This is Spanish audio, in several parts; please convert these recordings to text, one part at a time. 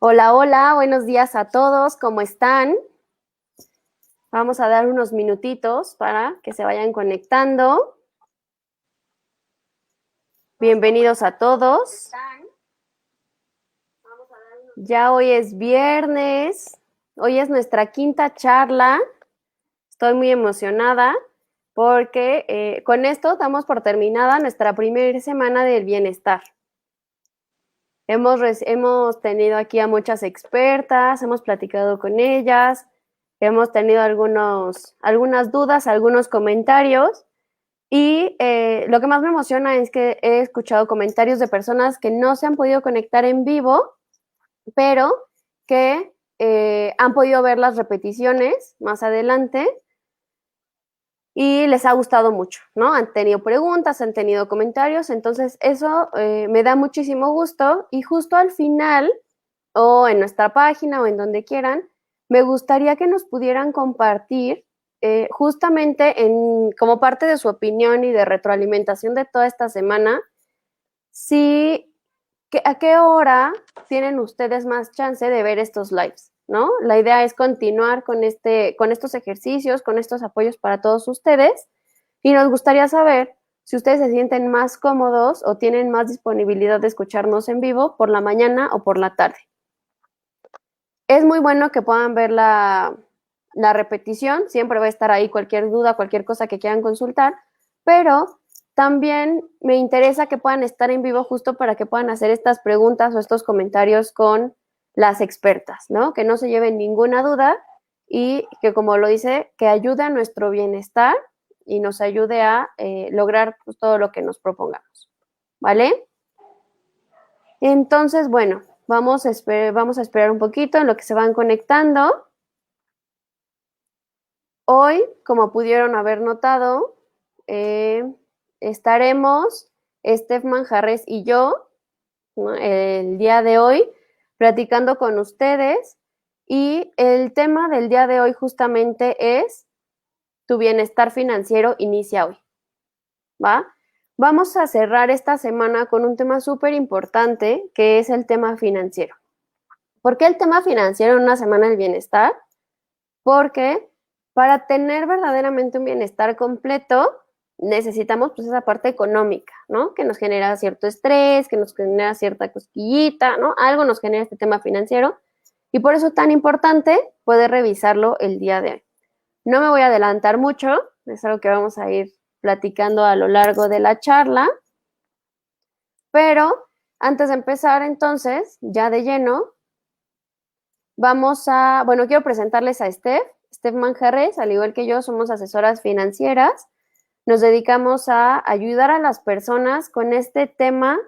Hola, hola, buenos días a todos, ¿cómo están? Vamos a dar unos minutitos para que se vayan conectando. Bienvenidos a todos. Ya hoy es viernes, hoy es nuestra quinta charla. Estoy muy emocionada porque con esto damos por terminada nuestra primera semana del bienestar. Hemos tenido aquí a muchas expertas, hemos platicado con ellas, hemos tenido algunas dudas, algunos comentarios y lo que más me emociona es que he escuchado comentarios de personas que no se han podido conectar en vivo, pero que han podido ver las repeticiones más adelante y les ha gustado mucho, ¿no? Han tenido preguntas, han tenido comentarios, entonces eso me da muchísimo gusto y justo al final o en nuestra página o en donde quieran, me gustaría que nos pudieran compartir justamente como parte de su opinión y de retroalimentación de toda esta semana, si a qué hora tienen ustedes más chance de ver estos lives, ¿no? La idea es continuar con estos ejercicios, con estos apoyos para todos ustedes y nos gustaría saber si ustedes se sienten más cómodos o tienen más disponibilidad de escucharnos en vivo por la mañana o por la tarde. Es muy bueno que puedan ver la repetición, siempre va a estar ahí cualquier duda, cualquier cosa que quieran consultar, pero también me interesa que puedan estar en vivo justo para que puedan hacer estas preguntas o estos comentarios con las expertas, ¿no? Que no se lleven ninguna duda y que, como lo dice, que ayude a nuestro bienestar y nos ayude a lograr pues, todo lo que nos propongamos, ¿vale? Entonces, bueno, vamos a esperar un poquito en lo que se van conectando. Hoy, como pudieron haber notado, estaremos Steph Manjarres y yo, ¿no? El día de hoy platicando con ustedes y el tema del día de hoy justamente es tu bienestar financiero inicia hoy, ¿va? Vamos a cerrar esta semana con un tema súper importante que es el tema financiero. ¿Por qué el tema financiero en una semana del bienestar? Porque para tener verdaderamente un bienestar completo, necesitamos pues esa parte económica, ¿no? Que nos genera cierto estrés, que nos genera cierta cosquillita, ¿no? Algo nos genera este tema financiero y por eso es tan importante poder revisarlo el día de hoy. No me voy a adelantar mucho, es algo que vamos a ir platicando a lo largo de la charla, pero antes de empezar entonces, ya de lleno, quiero presentarles a Steph Manjarres, al igual que yo, somos asesoras financieras. Nos dedicamos a ayudar a las personas con este tema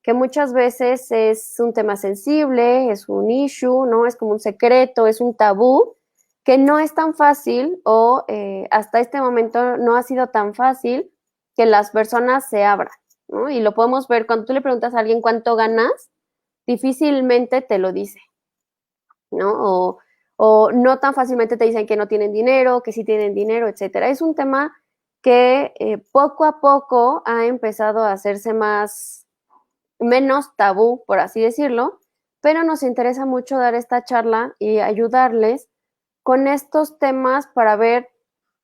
que muchas veces es un tema sensible, es un issue, ¿no? Es como un secreto, es un tabú, que no es tan fácil o hasta este momento no ha sido tan fácil que las personas se abran, ¿no? Y lo podemos ver cuando tú le preguntas a alguien cuánto ganas, difícilmente te lo dice, ¿no? O no tan fácilmente te dicen que no tienen dinero, que sí tienen dinero, etcétera. Es un tema que poco a poco ha empezado a hacerse menos tabú, por así decirlo, pero nos interesa mucho dar esta charla y ayudarles con estos temas para ver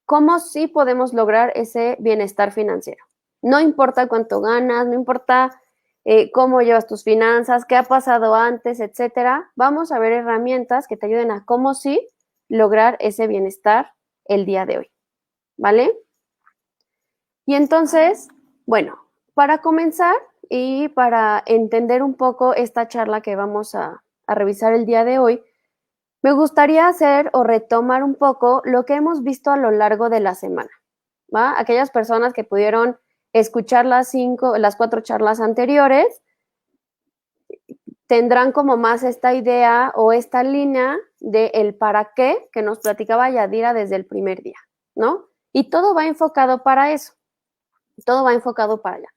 cómo sí podemos lograr ese bienestar financiero. No importa cuánto ganas, no importa cómo llevas tus finanzas, qué ha pasado antes, etcétera. Vamos a ver herramientas que te ayuden a cómo sí lograr ese bienestar el día de hoy, ¿vale? Y entonces, bueno, para comenzar y para entender un poco esta charla que vamos a revisar el día de hoy, me gustaría hacer o retomar un poco lo que hemos visto a lo largo de la semana, ¿va? Aquellas personas que pudieron escuchar las 4 charlas anteriores tendrán como más esta idea o esta línea de el para qué que nos platicaba Yadira desde el primer día, ¿no? Y todo va enfocado para eso, todo va enfocado para allá.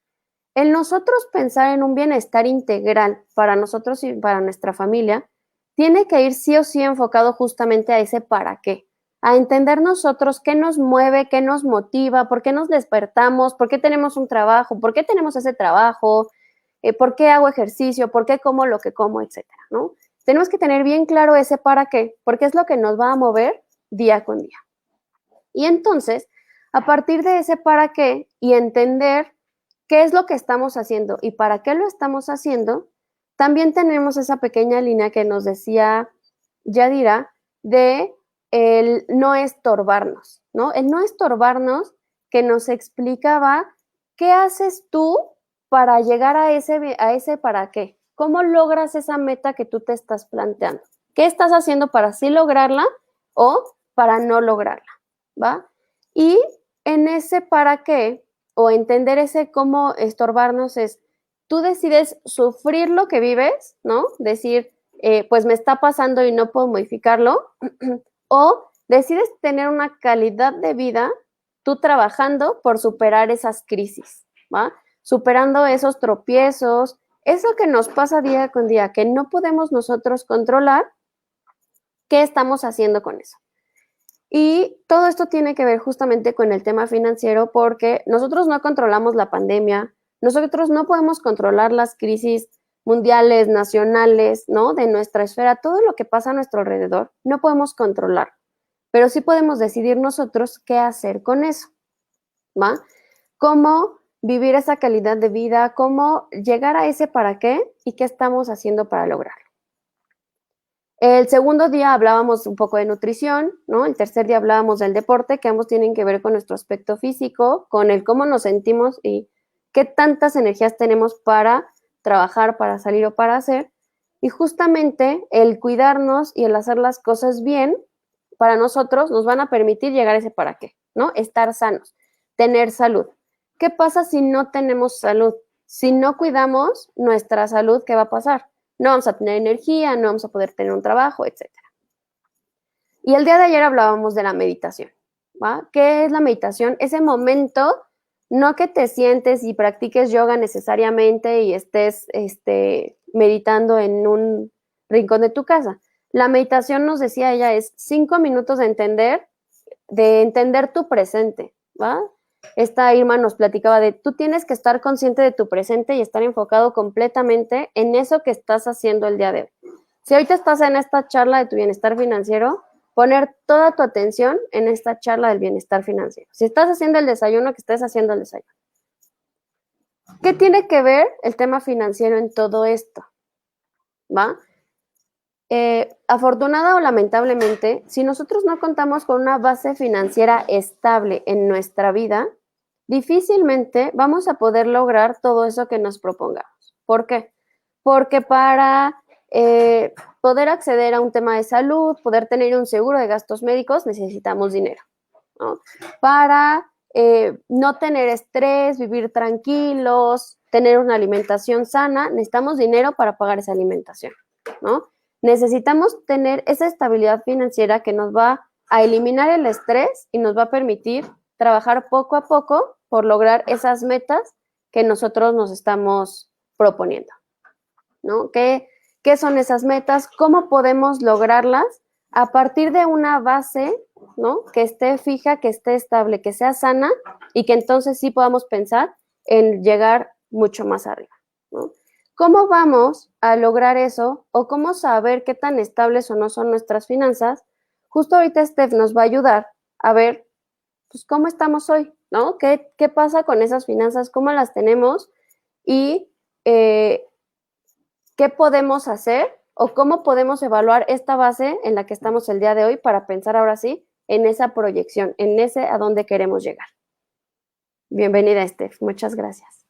El nosotros pensar en un bienestar integral para nosotros y para nuestra familia tiene que ir sí o sí enfocado justamente a ese para qué, a entender nosotros qué nos mueve, qué nos motiva, por qué nos despertamos, por qué tenemos un trabajo, por qué tenemos ese trabajo, por qué hago ejercicio, por qué como lo que como, etcétera, ¿no? Tenemos que tener bien claro ese para qué, porque es lo que nos va a mover día con día. Y entonces, a partir de ese para qué y entender qué es lo que estamos haciendo y para qué lo estamos haciendo, también tenemos esa pequeña línea que nos decía Yadira de el no estorbarnos, ¿no? El no estorbarnos que nos explicaba qué haces tú para llegar a ese para qué. ¿Cómo logras esa meta que tú te estás planteando? ¿Qué estás haciendo para sí lograrla o para no lograrla? ¿Va? Y en ese para qué o entender ese cómo estorbarnos es, tú decides sufrir lo que vives, ¿no? Decir, pues me está pasando y no puedo modificarlo, o decides tener una calidad de vida tú trabajando por superar esas crisis, ¿va? Superando esos tropiezos, eso que nos pasa día con día, que no podemos nosotros controlar, ¿qué estamos haciendo con eso? Y todo esto tiene que ver justamente con el tema financiero porque nosotros no controlamos la pandemia, nosotros no podemos controlar las crisis mundiales, nacionales, ¿no? De nuestra esfera, todo lo que pasa a nuestro alrededor, no podemos controlar, pero sí podemos decidir nosotros qué hacer con eso, ¿va? Cómo vivir esa calidad de vida, cómo llegar a ese para qué y qué estamos haciendo para lograrlo. El segundo día hablábamos un poco de nutrición, ¿no? El tercer día hablábamos del deporte, que ambos tienen que ver con nuestro aspecto físico, con el cómo nos sentimos y qué tantas energías tenemos para trabajar, para salir o para hacer. Y justamente el cuidarnos y el hacer las cosas bien para nosotros nos van a permitir llegar a ese para qué, ¿no? Estar sanos, tener salud. ¿Qué pasa si no tenemos salud? Si no cuidamos nuestra salud, ¿qué va a pasar? No vamos a tener energía, no vamos a poder tener un trabajo, etcétera. Y el día de ayer hablábamos de la meditación, ¿va? ¿Qué es la meditación? Ese momento, no que te sientes y practiques yoga necesariamente y estés meditando en un rincón de tu casa. La meditación, nos decía ella, es 5 minutos de entender tu presente, ¿va? Esta Irma nos platicaba de, tú tienes que estar consciente de tu presente y estar enfocado completamente en eso que estás haciendo el día de hoy. Si ahorita estás en esta charla de tu bienestar financiero, poner toda tu atención en esta charla del bienestar financiero. Si estás haciendo el desayuno, que estés haciendo el desayuno. ¿Qué tiene que ver el tema financiero en todo esto? ¿Va? Afortunada o lamentablemente, si nosotros no contamos con una base financiera estable en nuestra vida, difícilmente vamos a poder lograr todo eso que nos propongamos. ¿Por qué? Porque para poder acceder a un tema de salud, poder tener un seguro de gastos médicos, necesitamos dinero, ¿no? Para no tener estrés, vivir tranquilos, tener una alimentación sana, necesitamos dinero para pagar esa alimentación, ¿no? Necesitamos tener esa estabilidad financiera que nos va a eliminar el estrés y nos va a permitir trabajar poco a poco por lograr esas metas que nosotros nos estamos proponiendo, ¿no? ¿Qué son esas metas? ¿Cómo podemos lograrlas? A partir de una base, ¿no? Que esté fija, que esté estable, que sea sana y que entonces sí podamos pensar en llegar mucho más arriba, ¿no? ¿Cómo vamos a lograr eso o cómo saber qué tan estables o no son nuestras finanzas? Justo ahorita Steph nos va a ayudar a ver, pues, cómo estamos hoy, ¿no? ¿Qué pasa con esas finanzas? ¿Cómo las tenemos? Y ¿qué podemos hacer o cómo podemos evaluar esta base en la que estamos el día de hoy para pensar ahora sí en esa proyección, en ese a dónde queremos llegar? Bienvenida, Steph. Muchas gracias.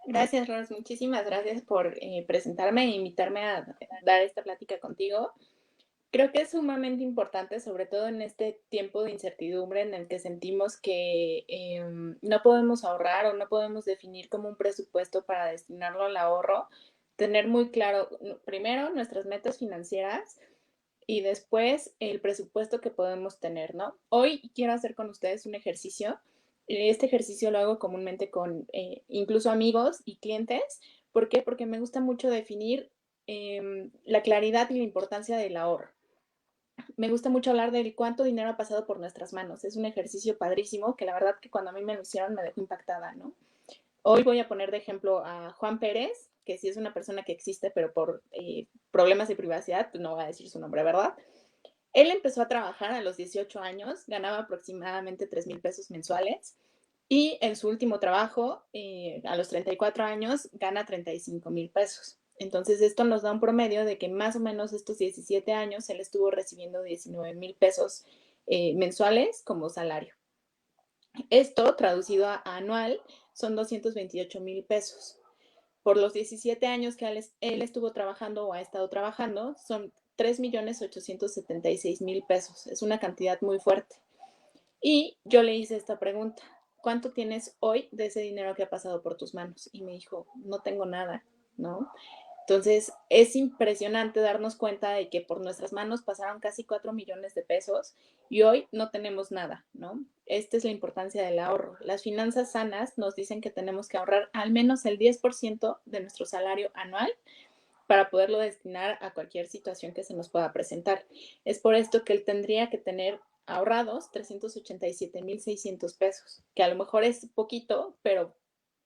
Gracias, Ros. Muchísimas gracias por presentarme e invitarme a dar esta plática contigo. Creo que es sumamente importante, sobre todo en este tiempo de incertidumbre en el que sentimos que no podemos ahorrar o no podemos definir como un presupuesto para destinarlo al ahorro, tener muy claro, primero, nuestras metas financieras y después el presupuesto que podemos tener, ¿no? Hoy quiero hacer con ustedes un ejercicio. Este ejercicio lo hago comúnmente con incluso amigos y clientes. ¿Por qué? Porque me gusta mucho definir la claridad y la importancia del ahorro. Me gusta mucho hablar de cuánto dinero ha pasado por nuestras manos. Es un ejercicio padrísimo que la verdad que cuando a mí me lo hicieron me dejó impactada, ¿no? Hoy voy a poner de ejemplo a Juan Pérez, que sí es una persona que existe, pero por problemas de privacidad, pues no voy a decir su nombre, ¿verdad? Él empezó a trabajar a los 18 años, ganaba aproximadamente 3,000 pesos mensuales y en su último trabajo, a los 34 años, gana 35,000 pesos. Entonces, esto nos da un promedio de que más o menos estos 17 años él estuvo recibiendo 19,000 pesos mensuales como salario. Esto, traducido a anual, son 228,000 pesos. Por los 17 años que él estuvo trabajando o ha estado trabajando, son 3,876,000 pesos. Es una cantidad muy fuerte. Y yo le hice esta pregunta: ¿cuánto tienes hoy de ese dinero que ha pasado por tus manos? Y me dijo, no tengo nada, ¿no? Entonces, es impresionante darnos cuenta de que por nuestras manos pasaron casi 4 millones de pesos y hoy no tenemos nada, ¿no? Esta es la importancia del ahorro. Las finanzas sanas nos dicen que tenemos que ahorrar al menos el 10% de nuestro salario anual para poderlo destinar a cualquier situación que se nos pueda presentar. Es por esto que él tendría que tener ahorrados 387,600 pesos, que a lo mejor es poquito, pero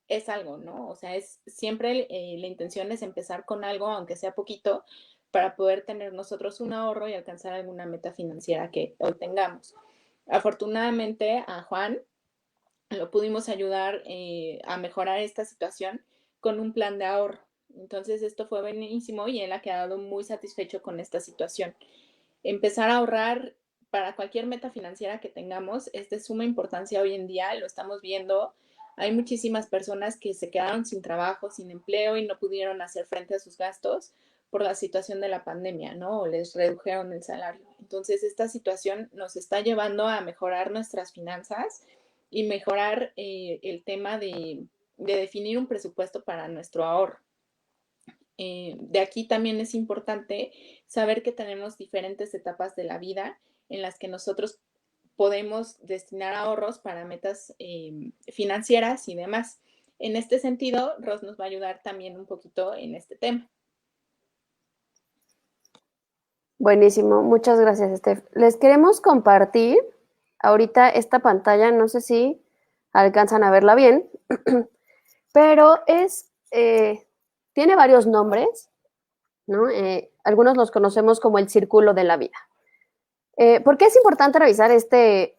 es algo, ¿no? O sea, es siempre la intención es empezar con algo, aunque sea poquito, para poder tener nosotros un ahorro y alcanzar alguna meta financiera que hoy tengamos. Afortunadamente a Juan lo pudimos ayudar a mejorar esta situación con un plan de ahorro. Entonces esto fue buenísimo y él ha quedado muy satisfecho con esta situación. Empezar a ahorrar para cualquier meta financiera que tengamos es de suma importancia hoy en día, lo estamos viendo. Hay muchísimas personas que se quedaron sin trabajo, sin empleo y no pudieron hacer frente a sus gastos por la situación de la pandemia, ¿no? O les redujeron el salario. Entonces, esta situación nos está llevando a mejorar nuestras finanzas y mejorar el tema de definir un presupuesto para nuestro ahorro. De aquí también es importante saber que tenemos diferentes etapas de la vida en las que nosotros podemos destinar ahorros para metas financieras y demás. En este sentido, Ros nos va a ayudar también un poquito en este tema. Buenísimo, muchas gracias, Steph. Les queremos compartir ahorita esta pantalla, no sé si alcanzan a verla bien, pero tiene varios nombres, ¿no? Algunos los conocemos como el círculo de la vida. ¿Por qué es importante revisar este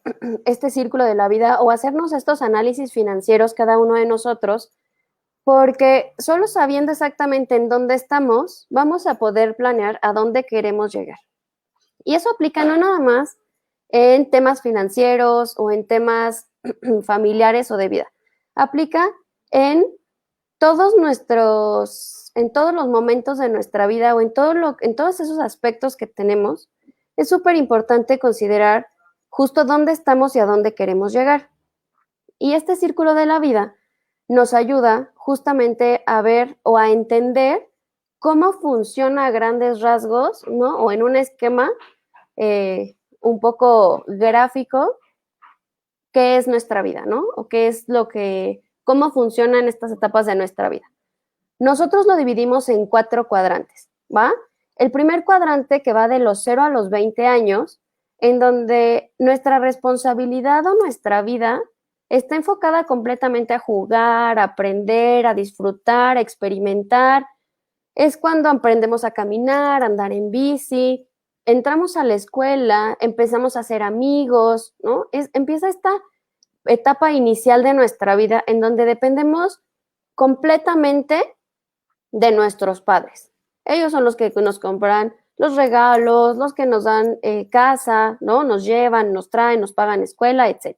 círculo de la vida o hacernos estos análisis financieros cada uno de nosotros? Porque solo sabiendo exactamente en dónde estamos, vamos a poder planear a dónde queremos llegar. Y eso aplica no nada más en temas financieros o en temas familiares o de vida. Aplica en todos los momentos de nuestra vida o en todos esos aspectos que tenemos. Es súper importante considerar justo dónde estamos y a dónde queremos llegar. Y este círculo de la vida nos ayuda justamente a ver o a entender cómo funciona a grandes rasgos, ¿no? O en un esquema un poco gráfico, qué es nuestra vida, ¿no? O qué es cómo funcionan estas etapas de nuestra vida. Nosotros lo dividimos en 4 cuadrantes, ¿va? El primer cuadrante que va de los 0 a los 20 años, en donde nuestra responsabilidad o nuestra vida está enfocada completamente a jugar, a aprender, a disfrutar, a experimentar. Es cuando aprendemos a caminar, a andar en bici, entramos a la escuela, empezamos a hacer amigos, ¿no? Empieza esta etapa inicial de nuestra vida en donde dependemos completamente de nuestros padres. Ellos son los que nos compran los regalos, los que nos dan casa, ¿no? Nos llevan, nos traen, nos pagan escuela, etc.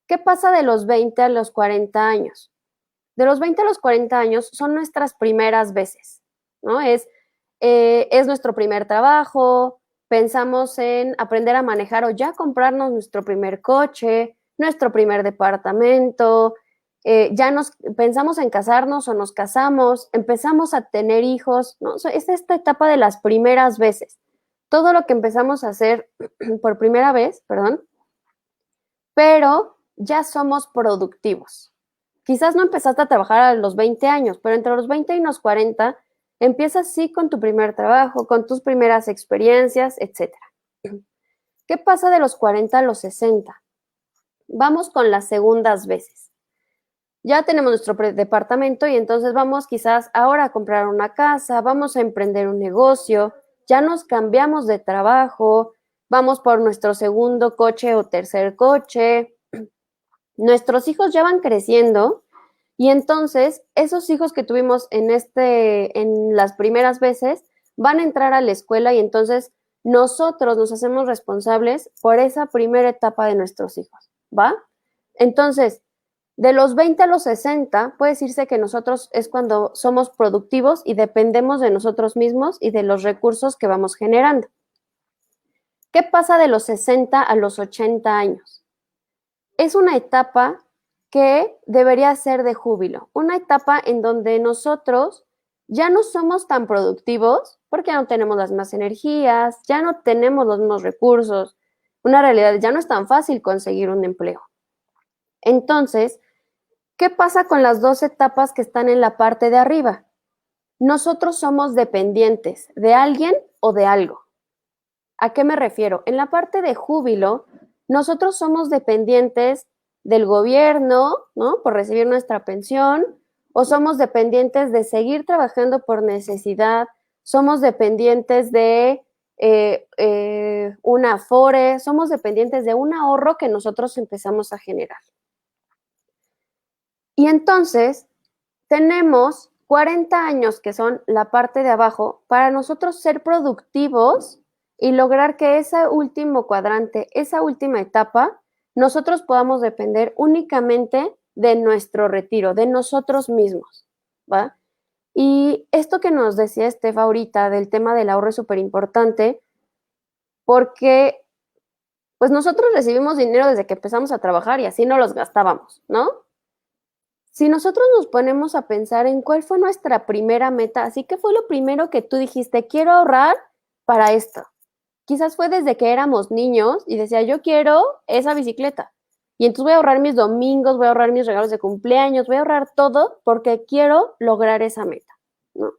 ¿Qué pasa de los 20 a los 40 años? De los 20 a los 40 años son nuestras primeras veces, ¿no? Es nuestro primer trabajo, pensamos en aprender a manejar o ya comprarnos nuestro primer coche, nuestro primer departamento, pensamos en casarnos o nos casamos, empezamos a tener hijos, ¿no? Es esta etapa de las primeras veces. Todo lo que empezamos a hacer por primera vez, pero ya somos productivos. Quizás no empezaste a trabajar a los 20 años, pero entre los 20 y los 40 empiezas sí con tu primer trabajo, con tus primeras experiencias, etc. ¿Qué pasa de los 40 a los 60? Vamos con las segundas veces. ya tenemos nuestro departamento y entonces vamos quizás ahora a comprar una casa, vamos a emprender un negocio, ya nos cambiamos de trabajo, vamos por nuestro segundo coche o tercer coche. Nuestros hijos ya van creciendo y entonces esos hijos que tuvimos en las primeras veces van a entrar a la escuela y entonces nosotros nos hacemos responsables por esa primera etapa de nuestros hijos, ¿va? Entonces, de los 20 a los 60, puede decirse que nosotros es cuando somos productivos y dependemos de nosotros mismos y de los recursos que vamos generando. ¿Qué pasa de los 60 a los 80 años? Es una etapa que debería ser de júbilo, una etapa en donde nosotros ya no somos tan productivos porque ya no tenemos las mismas energías, ya no tenemos los mismos recursos. Una realidad, ya no es tan fácil conseguir un empleo. Entonces, ¿qué pasa con las dos etapas que están en la parte de arriba? Nosotros somos dependientes de alguien o de algo. ¿A qué me refiero? En la parte de júbilo, nosotros somos dependientes del gobierno, ¿no? Por recibir nuestra pensión, o somos dependientes de seguir trabajando por necesidad, somos dependientes de un afore, somos dependientes de un ahorro que nosotros empezamos a generar. Y entonces tenemos 40 años, que son la parte de abajo, para nosotros ser productivos y lograr que ese último cuadrante, esa última etapa, nosotros podamos depender únicamente de nuestro retiro, de nosotros mismos, ¿va? Y esto que nos decía Steph ahorita del tema del ahorro es súper importante porque pues nosotros recibimos dinero desde que empezamos a trabajar y así no los gastábamos, ¿no? Si nosotros nos ponemos a pensar en cuál fue nuestra primera meta, así que fue lo primero que tú dijiste, quiero ahorrar para esto. Quizás fue desde que éramos niños y decía, yo quiero esa bicicleta. Y entonces voy a ahorrar mis domingos, voy a ahorrar mis regalos de cumpleaños, voy a ahorrar todo porque quiero lograr esa meta, ¿no?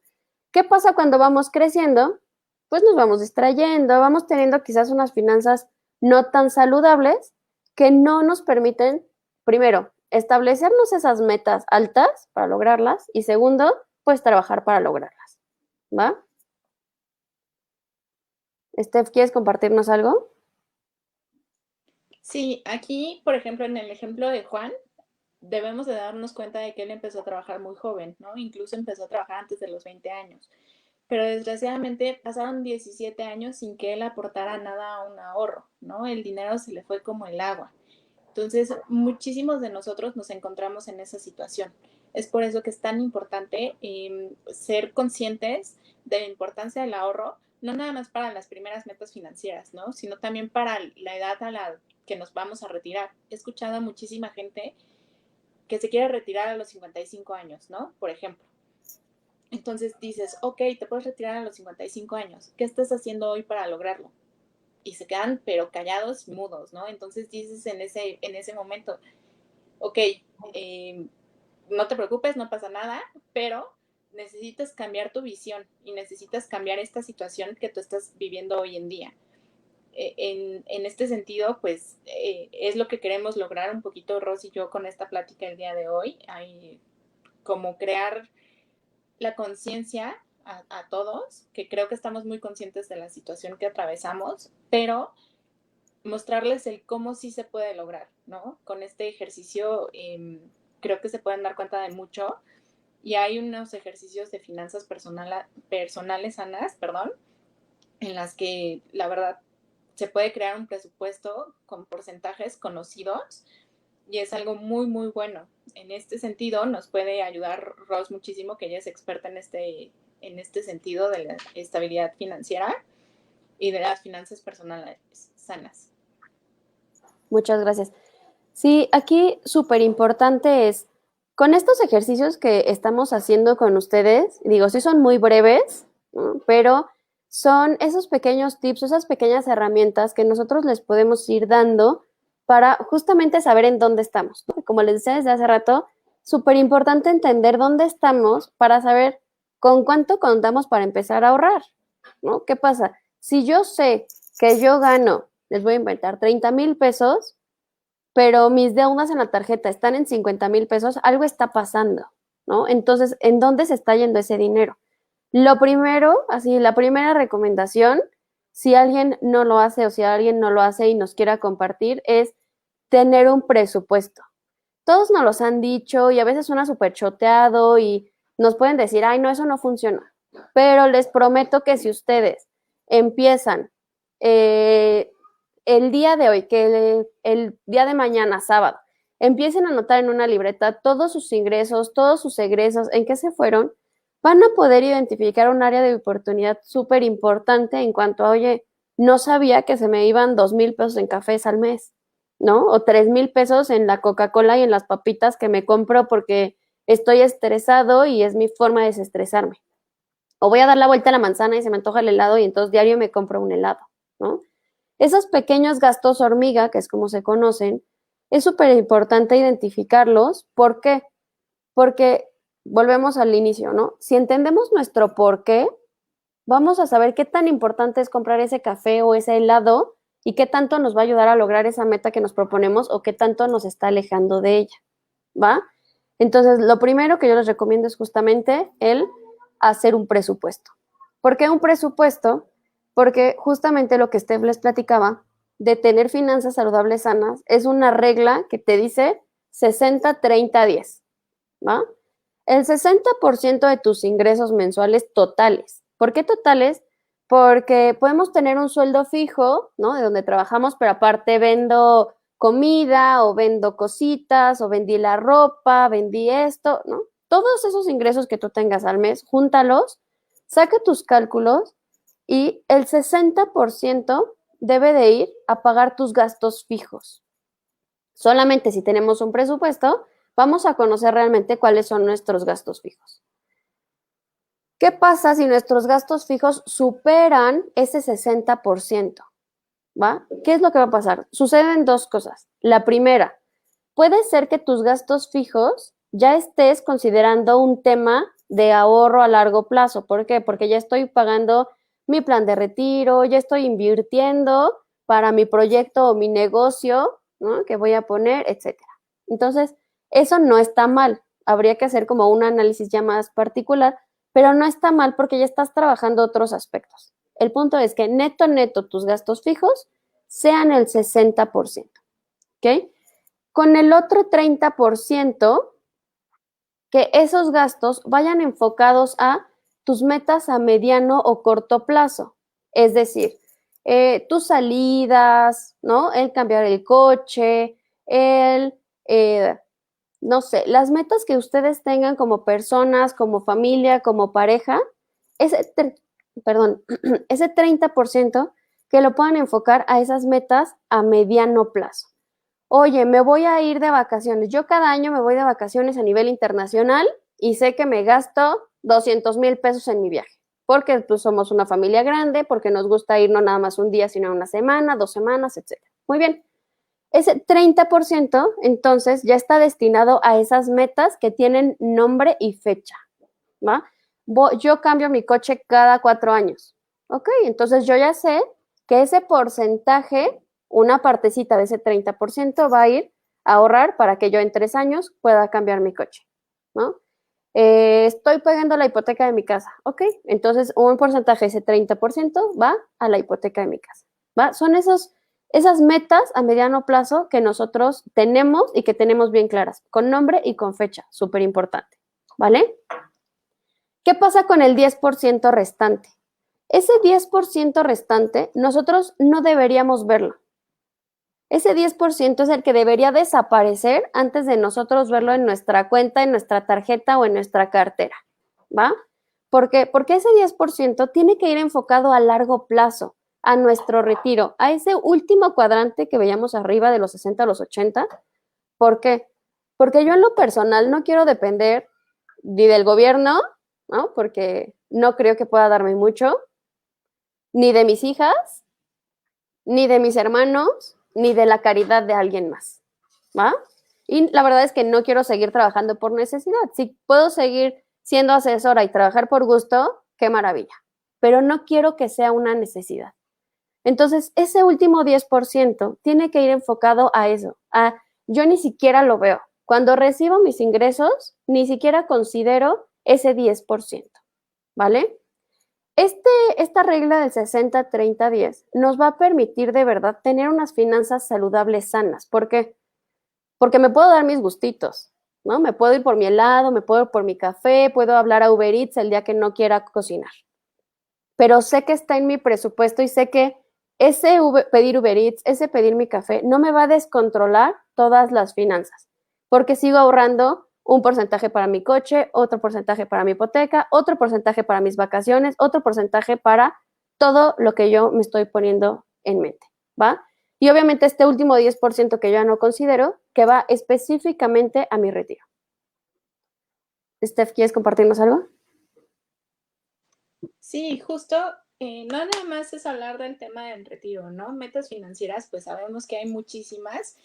¿Qué pasa cuando vamos creciendo? Pues nos vamos distrayendo, vamos teniendo quizás unas finanzas no tan saludables que no nos permiten, primero, establecernos esas metas altas para lograrlas y segundo, pues trabajar para lograrlas, ¿va? Steph, ¿quieres compartirnos algo? Sí, aquí, por ejemplo, en el ejemplo de Juan, debemos de darnos cuenta de que él empezó a trabajar muy joven, ¿no? Incluso empezó a trabajar antes de los 20 años. Pero desgraciadamente pasaron 17 años sin que él aportara nada a un ahorro, ¿no? El dinero se le fue como el agua. Entonces, muchísimos de nosotros nos encontramos en esa situación. Es por eso que es tan importante ser conscientes de la importancia del ahorro, no nada más para las primeras metas financieras, ¿no? Sino también para la edad a la que nos vamos a retirar. He escuchado a muchísima gente que se quiere retirar a los 55 años, ¿no? Por ejemplo. Entonces dices, ok, te puedes retirar a los 55 años. ¿Qué estás haciendo hoy para lograrlo? Y se quedan pero callados y mudos, ¿no? Entonces dices en ese momento, ok, no te preocupes, no pasa nada, pero necesitas cambiar tu visión y necesitas cambiar esta situación que tú estás viviendo hoy en día. En este sentido, pues es lo que queremos lograr un poquito Ros y yo con esta plática el día de hoy. Hay como crear la conciencia a todos, que creo que estamos muy conscientes de la situación que atravesamos, pero mostrarles el cómo sí se puede lograr, ¿no? Con este ejercicio creo que se pueden dar cuenta de mucho y hay unos ejercicios de finanzas personales sanas, perdón, en las que la verdad se puede crear un presupuesto con porcentajes conocidos y es algo muy, muy bueno. En este sentido, nos puede ayudar Ros muchísimo, que ella es experta en este sentido de la estabilidad financiera y de las finanzas personales sanas. Muchas gracias. Sí, aquí súper importante es, con estos ejercicios que estamos haciendo con ustedes, digo, sí son muy breves, ¿no? Pero son esos pequeños tips, esas pequeñas herramientas que nosotros les podemos ir dando para justamente saber en dónde estamos, ¿no? Como les decía desde hace rato, súper importante entender dónde estamos para saber con cuánto contamos para empezar a ahorrar, ¿no? ¿Qué pasa? Si yo sé que yo gano, les voy a inventar, 30,000 pesos, pero mis deudas en la tarjeta están en 50,000 pesos, algo está pasando, ¿no? Entonces, ¿en dónde se está yendo ese dinero? Lo primero, así, la primera recomendación, si alguien no lo hace o si alguien no lo hace y nos quiera compartir, es tener un presupuesto. Todos nos los han dicho y a veces suena súper choteado y nos pueden decir, ay, no, eso no funciona. Pero les prometo que si ustedes empiezan eh, el día de hoy, que el día de mañana, sábado, empiecen a anotar en una libreta todos sus ingresos, todos sus egresos, en qué se fueron, van a poder identificar un área de oportunidad súper importante en cuanto a, oye, no sabía que se me iban 2,000 pesos en cafés al mes, ¿no? O 3,000 pesos en la Coca-Cola y en las papitas que me compro porque estoy estresado y es mi forma de desestresarme. O voy a dar la vuelta a la manzana y se me antoja el helado y entonces diario me compro un helado, ¿no? Esos pequeños gastos hormiga, que es como se conocen, es súper importante identificarlos. ¿Por qué? Porque volvemos al inicio, ¿no? Si entendemos nuestro por qué, vamos a saber qué tan importante es comprar ese café o ese helado y qué tanto nos va a ayudar a lograr esa meta que nos proponemos o qué tanto nos está alejando de ella, ¿va? Entonces, lo primero que yo les recomiendo es justamente el hacer un presupuesto. ¿Por qué un presupuesto? Porque justamente lo que Steph les platicaba de tener finanzas saludables sanas es una regla que te dice 60-30-10, ¿va? El 60% de tus ingresos mensuales totales. ¿Por qué totales? Porque podemos tener un sueldo fijo, ¿no? De donde trabajamos, pero aparte vendo comida o vendo cositas o vendí la ropa, vendí esto, ¿no? Todos esos ingresos que tú tengas al mes, júntalos, saca tus cálculos y el 60% debe de ir a pagar tus gastos fijos. Solamente si tenemos un presupuesto, vamos a conocer realmente cuáles son nuestros gastos fijos. ¿Qué pasa si nuestros gastos fijos superan ese 60%? ¿Va? ¿Qué es lo que va a pasar? Suceden dos cosas. La primera, puede ser que tus gastos fijos ya estés considerando un tema de ahorro a largo plazo. ¿Por qué? Porque ya estoy pagando mi plan de retiro, ya estoy invirtiendo para mi proyecto o mi negocio, ¿no? Que voy a poner, etcétera. Entonces, eso no está mal. Habría que hacer como un análisis ya más particular, pero no está mal porque ya estás trabajando otros aspectos. El punto es que neto tus gastos fijos sean el 60%, ¿ok? Con el otro 30%, que esos gastos vayan enfocados a tus metas a mediano o corto plazo. Es decir, tus salidas, ¿no? El cambiar el coche, no sé, las metas que ustedes tengan como personas, como familia, como pareja, ese, perdón, ese 30% que lo puedan enfocar a esas metas a mediano plazo. Oye, me voy a ir de vacaciones. Yo cada año me voy de vacaciones a nivel internacional y sé que me gasto 200,000 pesos en mi viaje, porque pues somos una familia grande, porque nos gusta ir no nada más un día, sino una semana, 2 semanas, etc. Muy bien. Ese 30% entonces ya está destinado a esas metas que tienen nombre y fecha, ¿va? Yo cambio mi coche cada 4 años, ¿ok? Entonces yo ya sé que ese porcentaje, una partecita de ese 30% va a ir a ahorrar para que yo en 3 años pueda cambiar mi coche, ¿no? Estoy pagando la hipoteca de mi casa, ¿ok? Entonces un porcentaje, ese 30% va a la hipoteca de mi casa, ¿va? Son esas metas a mediano plazo que nosotros tenemos y que tenemos bien claras, con nombre y con fecha, súper importante, ¿vale? ¿Qué pasa con el 10% restante? Ese 10% restante nosotros no deberíamos verlo. Ese 10% es el que debería desaparecer antes de nosotros verlo en nuestra cuenta, en nuestra tarjeta o en nuestra cartera, ¿va? ¿Por qué? Porque ese 10% tiene que ir enfocado a largo plazo, a nuestro retiro, a ese último cuadrante que veíamos arriba de los 60 a los 80. ¿Por qué? Porque yo en lo personal no quiero depender ni del gobierno, ¿no? Porque no creo que pueda darme mucho, ni de mis hijas, ni de mis hermanos, ni de la caridad de alguien más, ¿va? Y la verdad es que no quiero seguir trabajando por necesidad. Si puedo seguir siendo asesora y trabajar por gusto, qué maravilla. Pero no quiero que sea una necesidad. Entonces, ese último 10% tiene que ir enfocado a eso, yo ni siquiera lo veo. Cuando recibo mis ingresos, ni siquiera considero ese 10%, ¿vale? Esta regla del 60-30-10 nos va a permitir de verdad tener unas finanzas saludables sanas. ¿Por qué? Porque me puedo dar mis gustitos, ¿no? Me puedo ir por mi helado, me puedo ir por mi café, puedo hablar a Uber Eats el día que no quiera cocinar. Pero sé que está en mi presupuesto y sé que ese pedir Uber Eats, ese pedir mi café, no me va a descontrolar todas las finanzas, porque sigo ahorrando un porcentaje para mi coche, otro porcentaje para mi hipoteca, otro porcentaje para mis vacaciones, otro porcentaje para todo lo que yo me estoy poniendo en mente, ¿va? Y obviamente este último 10% que yo ya no considero, que va específicamente a mi retiro. Steph, ¿quieres compartirnos algo? Sí, justo, no nada más es hablar del tema del retiro, ¿no? Metas financieras, pues sabemos que hay muchísimas.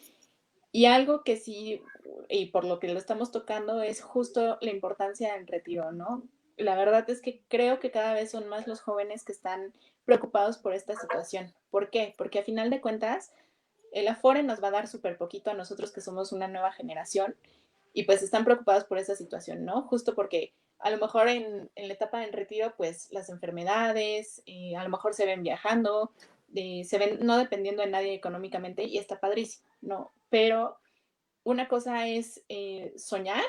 Y algo que sí, y por lo que lo estamos tocando, es justo la importancia del retiro, ¿no? La verdad es que creo que cada vez son más los jóvenes que están preocupados por esta situación. ¿Por qué? Porque a final de cuentas, el Afore nos va a dar súper poquito a nosotros que somos una nueva generación y pues están preocupados por esa situación, ¿no? Justo porque a lo mejor en la etapa del retiro, pues las enfermedades, a lo mejor se ven viajando, se ven no dependiendo de nadie económicamente y está padrísimo, ¿no? Pero una cosa es soñar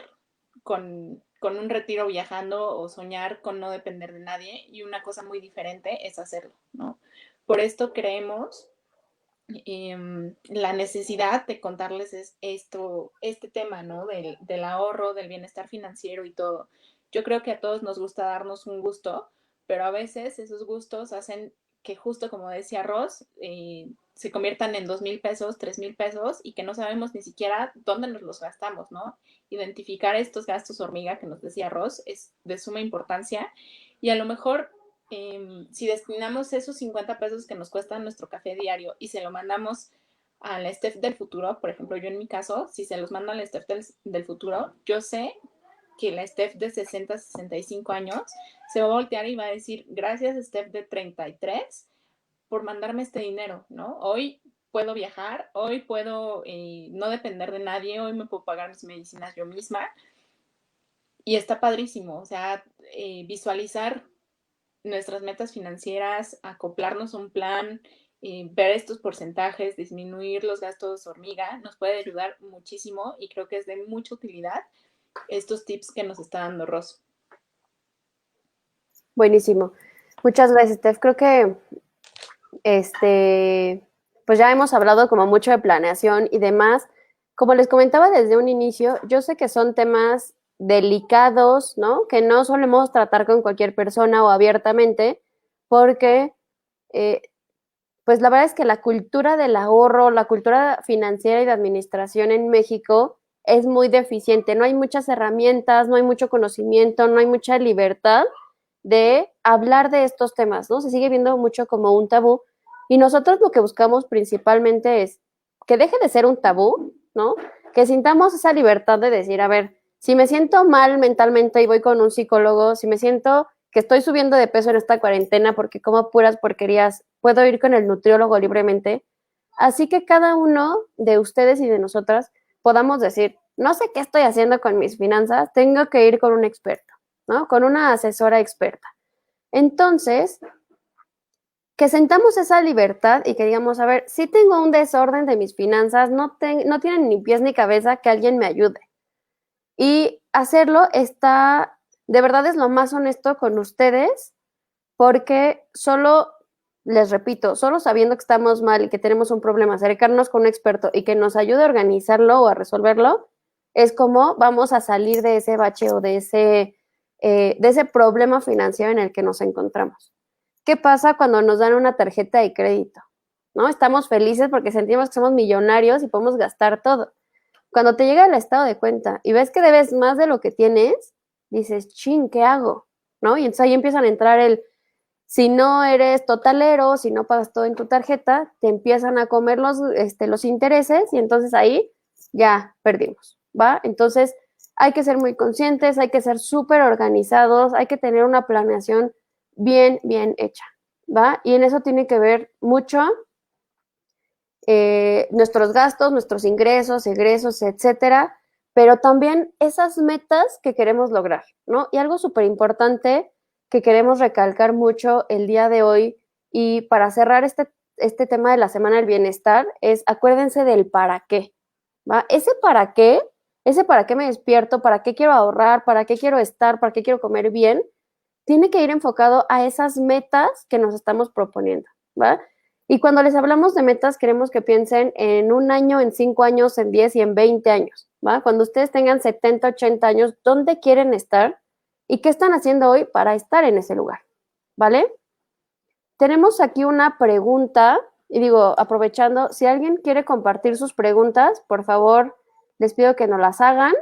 con un retiro viajando o soñar con no depender de nadie y una cosa muy diferente es hacerlo, ¿no? Por esto creemos la necesidad de contarles es este tema, ¿no? Del ahorro, del bienestar financiero y todo. Yo creo que a todos nos gusta darnos un gusto, pero a veces esos gustos hacen que justo como decía Ross, se conviertan en 2,000 pesos, 3,000 pesos y que no sabemos ni siquiera dónde nos los gastamos, ¿no? Identificar estos gastos hormiga que nos decía Ross es de suma importancia y a lo mejor si destinamos esos 50 pesos que nos cuesta nuestro café diario y se lo mandamos a la Steph del futuro, por ejemplo, yo en mi caso, si se los mando a la Steph del futuro, yo sé que la Steph de 60, 65 años se va a voltear y va a decir, gracias Steph de 33 por mandarme este dinero, ¿no? Hoy puedo viajar, hoy puedo no depender de nadie, hoy me puedo pagar mis medicinas yo misma y está padrísimo, o sea, visualizar nuestras metas financieras, acoplarnos a un plan, ver estos porcentajes, disminuir los gastos hormiga, nos puede ayudar muchísimo y creo que es de mucha utilidad estos tips que nos está dando Ros. Buenísimo. Muchas gracias, Steph. Creo que pues ya hemos hablado como mucho de planeación y demás. Como les comentaba desde un inicio, yo sé que son temas delicados, ¿no? Que no solemos tratar con cualquier persona o abiertamente, porque pues la verdad es que la cultura del ahorro, la cultura financiera y de administración en México es muy deficiente. No hay muchas herramientas, no hay mucho conocimiento, no hay mucha libertad de hablar de estos temas, ¿no? Se sigue viendo mucho como un tabú. Y nosotros lo que buscamos principalmente es que deje de ser un tabú, ¿no? Que sintamos esa libertad de decir, a ver, si me siento mal mentalmente y voy con un psicólogo, si me siento que estoy subiendo de peso en esta cuarentena porque como puras porquerías, puedo ir con el nutriólogo libremente. Así que cada uno de ustedes y de nosotras podamos decir, no sé qué estoy haciendo con mis finanzas, tengo que ir con un experto, ¿no? Con una asesora experta. Entonces, que sentamos esa libertad y que digamos, a ver, si tengo un desorden de mis finanzas, no tienen ni pies ni cabeza, que alguien me ayude. Y hacerlo está, de verdad es lo más honesto con ustedes, porque solo, les repito, solo sabiendo que estamos mal y que tenemos un problema, acercarnos con un experto y que nos ayude a organizarlo o a resolverlo, es como vamos a salir de ese bache o de ese problema financiero en el que nos encontramos. ¿Qué pasa cuando nos dan una tarjeta de crédito? ¿No? Estamos felices porque sentimos que somos millonarios y podemos gastar todo. Cuando te llega el estado de cuenta y ves que debes más de lo que tienes, dices, chin, ¿qué hago? ¿No? Y entonces ahí empiezan a entrar si no eres totalero, si no pagas todo en tu tarjeta, te empiezan a comer los intereses y entonces ahí ya perdimos, ¿va? Entonces hay que ser muy conscientes, hay que ser súper organizados, hay que tener una planeación bien, bien hecha. ¿va? Y en eso tiene que ver mucho nuestros gastos, nuestros ingresos, egresos, etcétera, pero también esas metas que queremos lograr, ¿no? Y algo súper importante que queremos recalcar mucho el día de hoy y para cerrar este tema de la Semana del Bienestar es acuérdense del para qué, ¿va? Ese para qué me despierto, para qué quiero ahorrar, para qué quiero estar, para qué quiero comer bien, tiene que ir enfocado a esas metas que nos estamos proponiendo, ¿va? Y cuando les hablamos de metas, queremos que piensen en un año, en 5 años, en 10 y en 20 años, ¿va? Cuando ustedes tengan 70, 80 años, ¿dónde quieren estar? ¿Y qué están haciendo hoy para estar en ese lugar? ¿Vale? Tenemos aquí una pregunta, y digo, aprovechando, si alguien quiere compartir sus preguntas, por favor, les pido que nos las hagan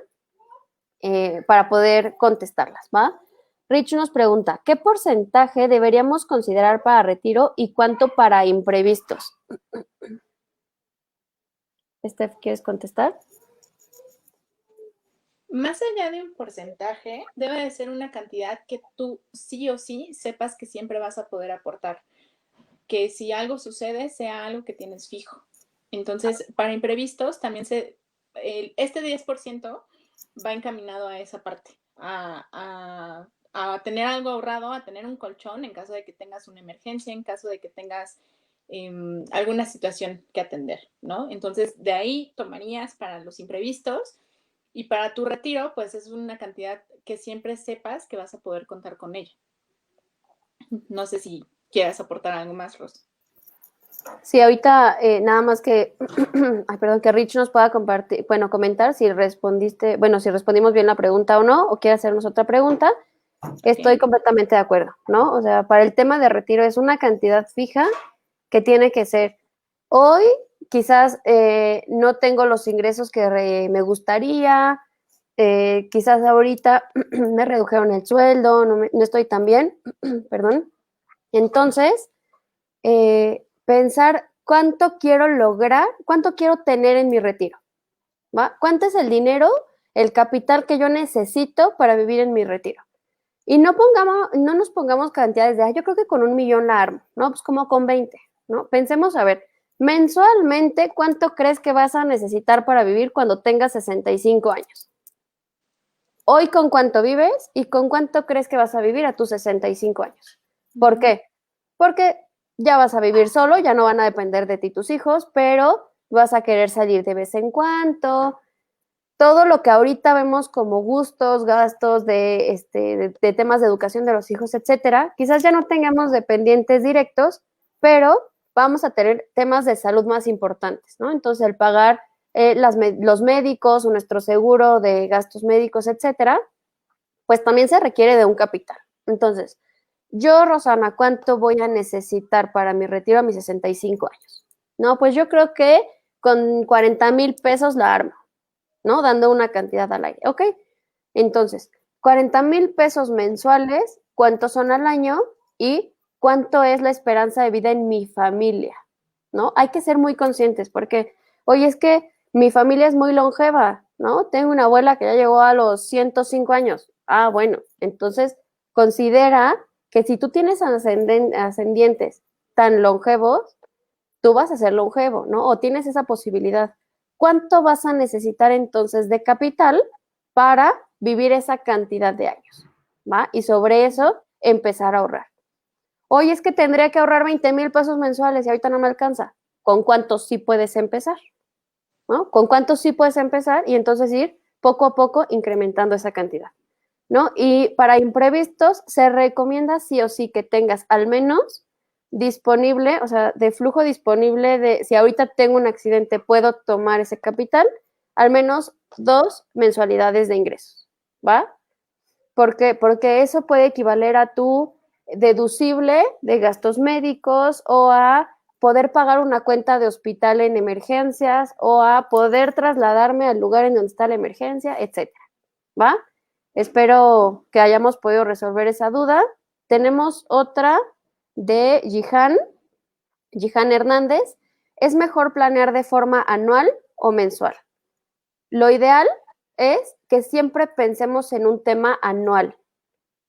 para poder contestarlas, ¿va? Rich nos pregunta, ¿qué porcentaje deberíamos considerar para retiro y cuánto para imprevistos? Steph, ¿quieres contestar? Más allá de un porcentaje, debe de ser una cantidad que tú sí o sí sepas que siempre vas a poder aportar. Que si algo sucede, sea algo que tienes fijo. Entonces, para imprevistos, también este 10% va encaminado a esa parte, a tener algo ahorrado, a tener un colchón en caso de que tengas una emergencia, en caso de que tengas alguna situación que atender, ¿no? Entonces, de ahí tomarías para los imprevistos y para tu retiro, pues es una cantidad que siempre sepas que vas a poder contar con ella. No sé si quieras aportar algo más, Ros. Sí, ahorita nada más que, ay, perdón, que Rich nos pueda compartir, bueno, comentar si respondiste, bueno, si respondimos bien la pregunta o no, o quiere hacernos otra pregunta. Estoy completamente de acuerdo, ¿no? O sea, para el tema de retiro es una cantidad fija que tiene que ser. Hoy quizás no tengo los ingresos que me gustaría, quizás ahorita me redujeron el sueldo, no estoy tan bien, perdón. Entonces, pensar cuánto quiero lograr, cuánto quiero tener en mi retiro, ¿va? ¿Cuánto es el dinero, el capital que yo necesito para vivir en mi retiro? Y no nos pongamos cantidades de, yo creo que con 1,000,000 la armo, ¿no? Pues como con 20, ¿no? Pensemos, a ver, mensualmente, ¿cuánto crees que vas a necesitar para vivir cuando tengas 65 años? Hoy, ¿con cuánto vives y con cuánto crees que vas a vivir a tus 65 años? ¿Por qué? Porque ya vas a vivir solo, ya no van a depender de ti tus hijos, pero vas a querer salir de vez en cuando. Todo lo que ahorita vemos como gustos, gastos de temas de educación de los hijos, etcétera, quizás ya no tengamos dependientes directos, pero vamos a tener temas de salud más importantes, ¿no? Entonces, el pagar los médicos o nuestro seguro de gastos médicos, etcétera, pues también se requiere de un capital. Entonces, yo, Rosana, ¿cuánto voy a necesitar para mi retiro a mis 65 años? No, pues yo creo que con 40,000 pesos la armo, ¿no? Dando una cantidad al aire. Ok, entonces, 40,000 pesos mensuales, ¿cuántos son al año? Y cuánto es la esperanza de vida en mi familia, ¿no? Hay que ser muy conscientes porque, oye, es que mi familia es muy longeva, ¿no? Tengo una abuela que ya llegó a los 105 años. Ah, bueno, entonces considera que si tú tienes ascendientes tan longevos, tú vas a ser longevo, ¿no? O tienes esa posibilidad. ¿Cuánto vas a necesitar entonces de capital para vivir esa cantidad de años? ¿Va? Y sobre eso empezar a ahorrar. Oye, es que tendría que ahorrar 20,000 pesos mensuales y ahorita no me alcanza. ¿Con cuántos sí puedes empezar? ¿No? ¿Con cuántos sí puedes empezar? Y entonces ir poco a poco incrementando esa cantidad, ¿no? Y para imprevistos se recomienda sí o sí que tengas al menos disponible, o sea, de flujo disponible de, si ahorita tengo un accidente, puedo tomar ese capital, al menos 2 mensualidades de ingresos, ¿va? ¿Por qué? Porque eso puede equivaler a tu deducible de gastos médicos o a poder pagar una cuenta de hospital en emergencias o a poder trasladarme al lugar en donde está la emergencia, etcétera, ¿va? Espero que hayamos podido resolver esa duda. Tenemos otra de Jihan Hernández. ¿Es mejor planear de forma anual o mensual? Lo ideal es que siempre pensemos en un tema anual.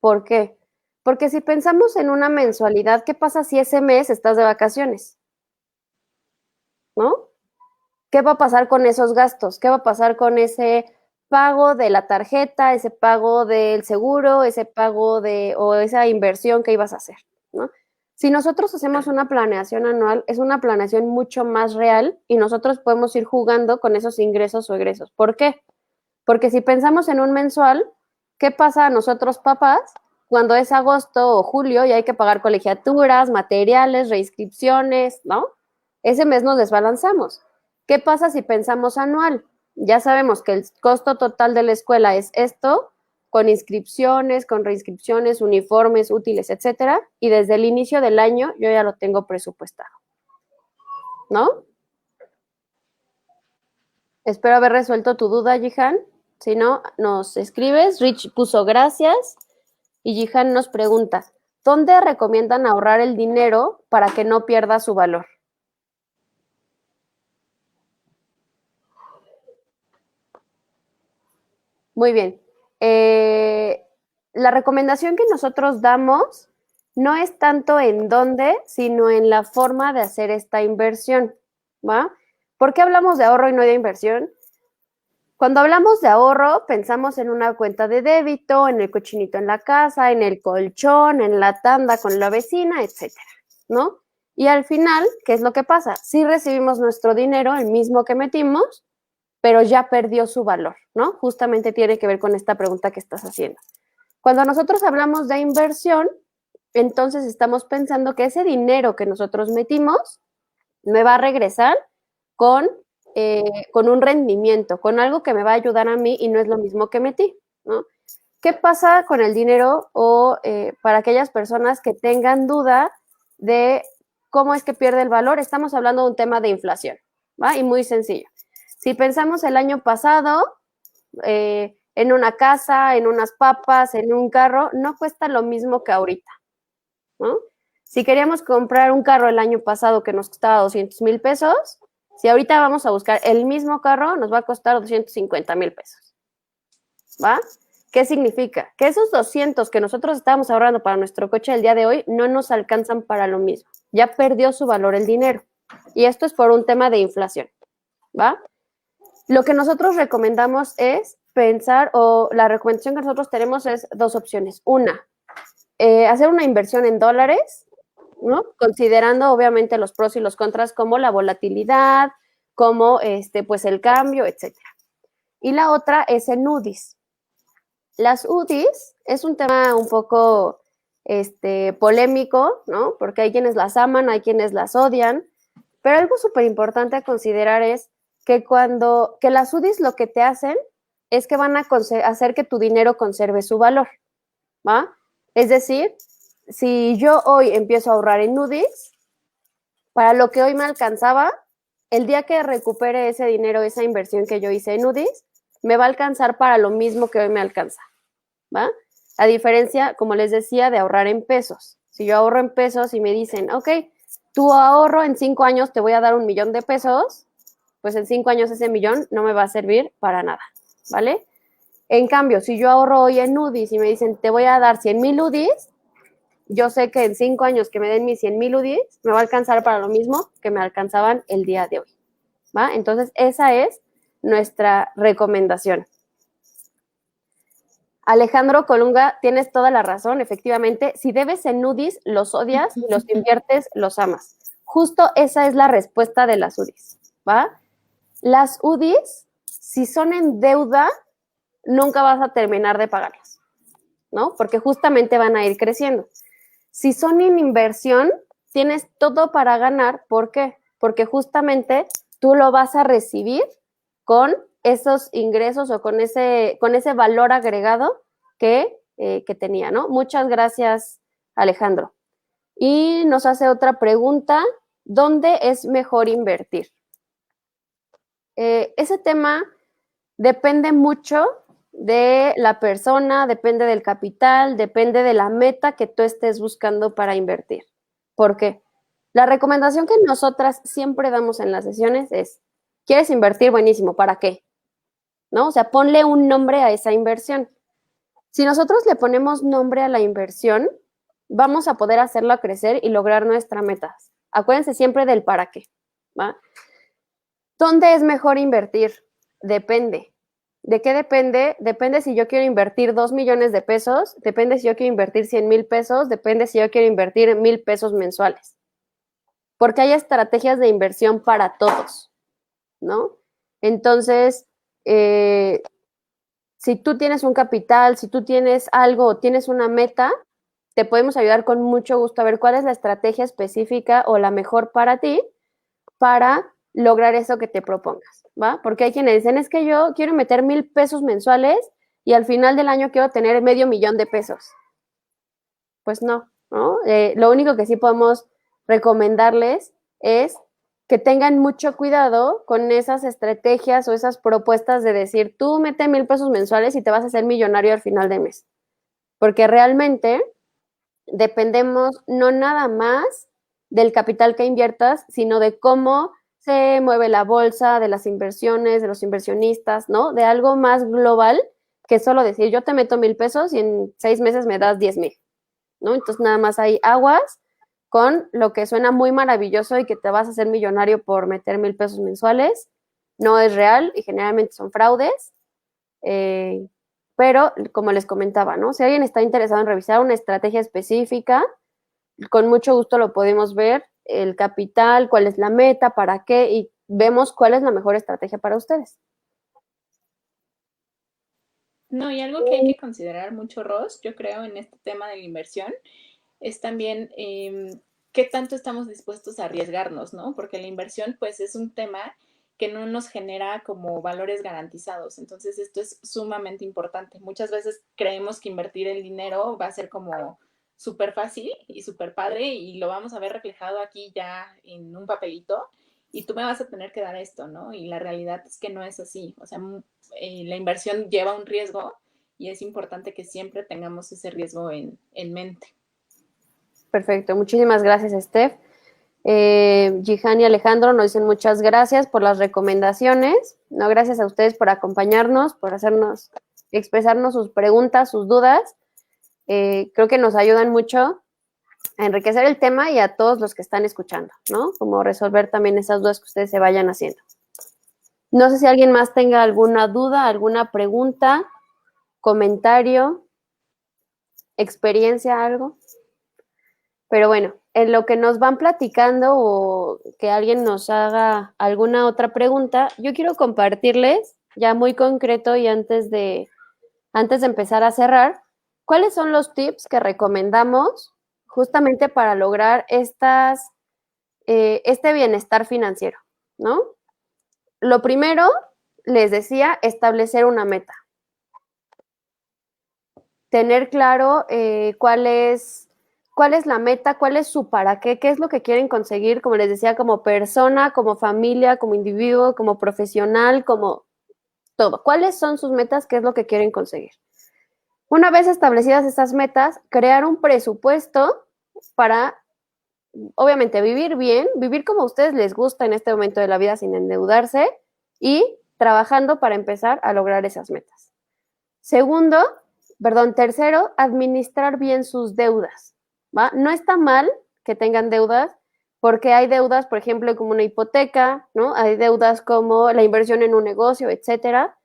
¿Por qué? Porque si pensamos en una mensualidad, ¿qué pasa si ese mes estás de vacaciones? ¿No? ¿Qué va a pasar con esos gastos? ¿Qué va a pasar con ese pago de la tarjeta, ese pago del seguro, ese pago o esa inversión que ibas a hacer, ¿no? Si nosotros hacemos una planeación anual, es una planeación mucho más real y nosotros podemos ir jugando con esos ingresos o egresos. ¿Por qué? Porque si pensamos en un mensual, ¿qué pasa a nosotros papás cuando es agosto o julio y hay que pagar colegiaturas, materiales, reinscripciones, ¿no? Ese mes nos desbalanzamos. ¿Qué pasa si pensamos anual? Ya sabemos que el costo total de la escuela es esto, con inscripciones, con reinscripciones, uniformes, útiles, etcétera, y desde el inicio del año yo ya lo tengo presupuestado, ¿no? Espero haber resuelto tu duda, Jihan. Si no, nos escribes. Rich puso gracias. Y Jihan nos pregunta, ¿dónde recomiendan ahorrar el dinero para que no pierda su valor? Muy bien. La recomendación que nosotros damos no es tanto en dónde, sino en la forma de hacer esta inversión, ¿va? ¿Por qué hablamos de ahorro y no de inversión? Cuando hablamos de ahorro, pensamos en una cuenta de débito, en el cochinito en la casa, en el colchón, en la tanda con la vecina, etcétera, ¿no? Y al final, ¿qué es lo que pasa? Sí recibimos nuestro dinero, el mismo que metimos, pero ya perdió su valor, ¿no? Justamente tiene que ver con esta pregunta que estás haciendo. Cuando nosotros hablamos de inversión, entonces estamos pensando que ese dinero que nosotros metimos me va a regresar con, con un rendimiento, con algo que me va a ayudar a mí y no es lo mismo que metí, ¿no? ¿Qué pasa con el dinero o para aquellas personas que tengan duda de cómo es que pierde el valor? Estamos hablando de un tema de inflación, ¿va? Y muy sencillo. Si pensamos el año pasado, en una casa, en unas papas, en un carro, no cuesta lo mismo que ahorita, ¿no? Si queríamos comprar un carro el año pasado que nos costaba 200,000 pesos, si ahorita vamos a buscar el mismo carro, nos va a costar 250,000 pesos, ¿va? ¿Qué significa? Que esos 200 que nosotros estábamos ahorrando para nuestro coche el día de hoy no nos alcanzan para lo mismo. Ya perdió su valor el dinero. Y esto es por un tema de inflación, ¿va? Lo que nosotros recomendamos es pensar, o la recomendación que nosotros tenemos es dos opciones. Una, hacer una inversión en dólares, ¿no? Considerando obviamente los pros y los contras como la volatilidad, como pues el cambio, etcétera. Y la otra es en UDIs. Las UDIs es un tema un poco polémico, ¿no? Porque hay quienes las aman, hay quienes las odian, pero algo súper importante a considerar es que las UDIs lo que te hacen es que van a hacer que tu dinero conserve su valor, ¿va? Es decir, si yo hoy empiezo a ahorrar en UDIs, para lo que hoy me alcanzaba, el día que recupere ese dinero, esa inversión que yo hice en UDIs, me va a alcanzar para lo mismo que hoy me alcanza, ¿va? A diferencia, como les decía, de ahorrar en pesos. Si yo ahorro en pesos y me dicen, ok, tu ahorro en 5 años te voy a dar 1,000,000 de pesos, pues en 5 años ese millón no me va a servir para nada, ¿vale? En cambio, si yo ahorro hoy en UDIs y me dicen, te voy a dar 100,000 UDIs, yo sé que en 5 años que me den mis 100,000 UDIs, me va a alcanzar para lo mismo que me alcanzaban el día de hoy, ¿va? Entonces, esa es nuestra recomendación. Alejandro Colunga, tienes toda la razón, efectivamente. Si debes en UDIs, los odias, y los inviertes, los amas. Justo esa es la respuesta de las UDIs, ¿va? Las UDIs, si son en deuda, nunca vas a terminar de pagarlas, ¿no? Porque justamente van a ir creciendo. Si son en inversión, tienes todo para ganar. ¿Por qué? Porque justamente tú lo vas a recibir con esos ingresos o con ese valor agregado que tenía, ¿no? Muchas gracias, Alejandro. Y nos hace otra pregunta, ¿dónde es mejor invertir? Ese tema depende mucho de la persona, depende del capital, depende de la meta que tú estés buscando para invertir. ¿Por qué? La recomendación que nosotras siempre damos en las sesiones es, ¿quieres invertir? Buenísimo, ¿para qué? ¿No? O sea, ponle un nombre a esa inversión. Si nosotros le ponemos nombre a la inversión, vamos a poder hacerlo crecer y lograr nuestras metas. Acuérdense siempre del para qué, ¿va? ¿Dónde es mejor invertir? Depende. ¿De qué depende? Depende si yo quiero invertir 2 millones de pesos, depende si yo quiero invertir 100,000 pesos, depende si yo quiero invertir 1,000 pesos mensuales. Porque hay estrategias de inversión para todos, ¿no? Entonces, si tú tienes un capital, si tú tienes algo o tienes una meta, te podemos ayudar con mucho gusto a ver cuál es la estrategia específica o la mejor para ti para lograr eso que te propongas, ¿va? Porque hay quienes dicen, es que yo quiero meter 1,000 pesos mensuales y al final del año quiero tener medio millón de pesos. Pues no, ¿no? Lo único que sí podemos recomendarles es que tengan mucho cuidado con esas estrategias o esas propuestas de decir, tú mete 1,000 pesos mensuales y te vas a hacer millonario al final de mes. Porque realmente dependemos no nada más del capital que inviertas, sino de cómo se mueve la bolsa, de las inversiones, de los inversionistas, ¿no? De algo más global que solo decir, yo te meto 1,000 pesos y en 6 meses me das 10,000, ¿no? Entonces nada más hay aguas con lo que suena muy maravilloso y que te vas a hacer millonario por meter 1,000 pesos mensuales. No es real y generalmente son fraudes. Pero, como les comentaba, ¿no? Si alguien está interesado en revisar una estrategia específica, con mucho gusto lo podemos ver, el capital, cuál es la meta, para qué, y vemos cuál es la mejor estrategia para ustedes. No, y algo que hay que considerar mucho, Ros, yo creo, en este tema de la inversión, es también qué tanto estamos dispuestos a arriesgarnos, ¿no? Porque la inversión, pues, es un tema que no nos genera como valores garantizados. Entonces, esto es sumamente importante. Muchas veces creemos que invertir el dinero va a ser como súper fácil y súper padre y lo vamos a ver reflejado aquí ya en un papelito y tú me vas a tener que dar esto, ¿no? Y la realidad es que no es así. O sea, la inversión lleva un riesgo y es importante que siempre tengamos ese riesgo en mente. Perfecto, muchísimas gracias, Steph. Jihan y Alejandro nos dicen muchas gracias por las recomendaciones. No, gracias a ustedes por acompañarnos, por hacernos, expresarnos sus preguntas, sus dudas. Creo que nos ayudan mucho a enriquecer el tema y a todos los que están escuchando, ¿no? Como resolver también esas dudas que ustedes se vayan haciendo. No sé si alguien más tenga alguna duda, alguna pregunta, comentario, experiencia, algo. Pero bueno, en lo que nos van platicando o que alguien nos haga alguna otra pregunta, yo quiero compartirles ya muy concreto y antes de empezar a cerrar, ¿cuáles son los tips que recomendamos justamente para lograr este bienestar financiero, ¿no? Lo primero, les decía, establecer una meta. Tener claro cuál es la meta, cuál es su para qué es lo que quieren conseguir, como les decía, como persona, como familia, como individuo, como profesional, como todo. ¿Cuáles son sus metas? ¿Qué es lo que quieren conseguir? Una vez establecidas estas metas, crear un presupuesto para, obviamente, vivir bien, vivir como a ustedes les gusta en este momento de la vida sin endeudarse y trabajando para empezar a lograr esas metas. Tercero, administrar bien sus deudas, ¿va? No está mal que tengan deudas, porque hay deudas, por ejemplo, como una hipoteca, ¿no? Hay deudas como la inversión en un negocio, etcétera,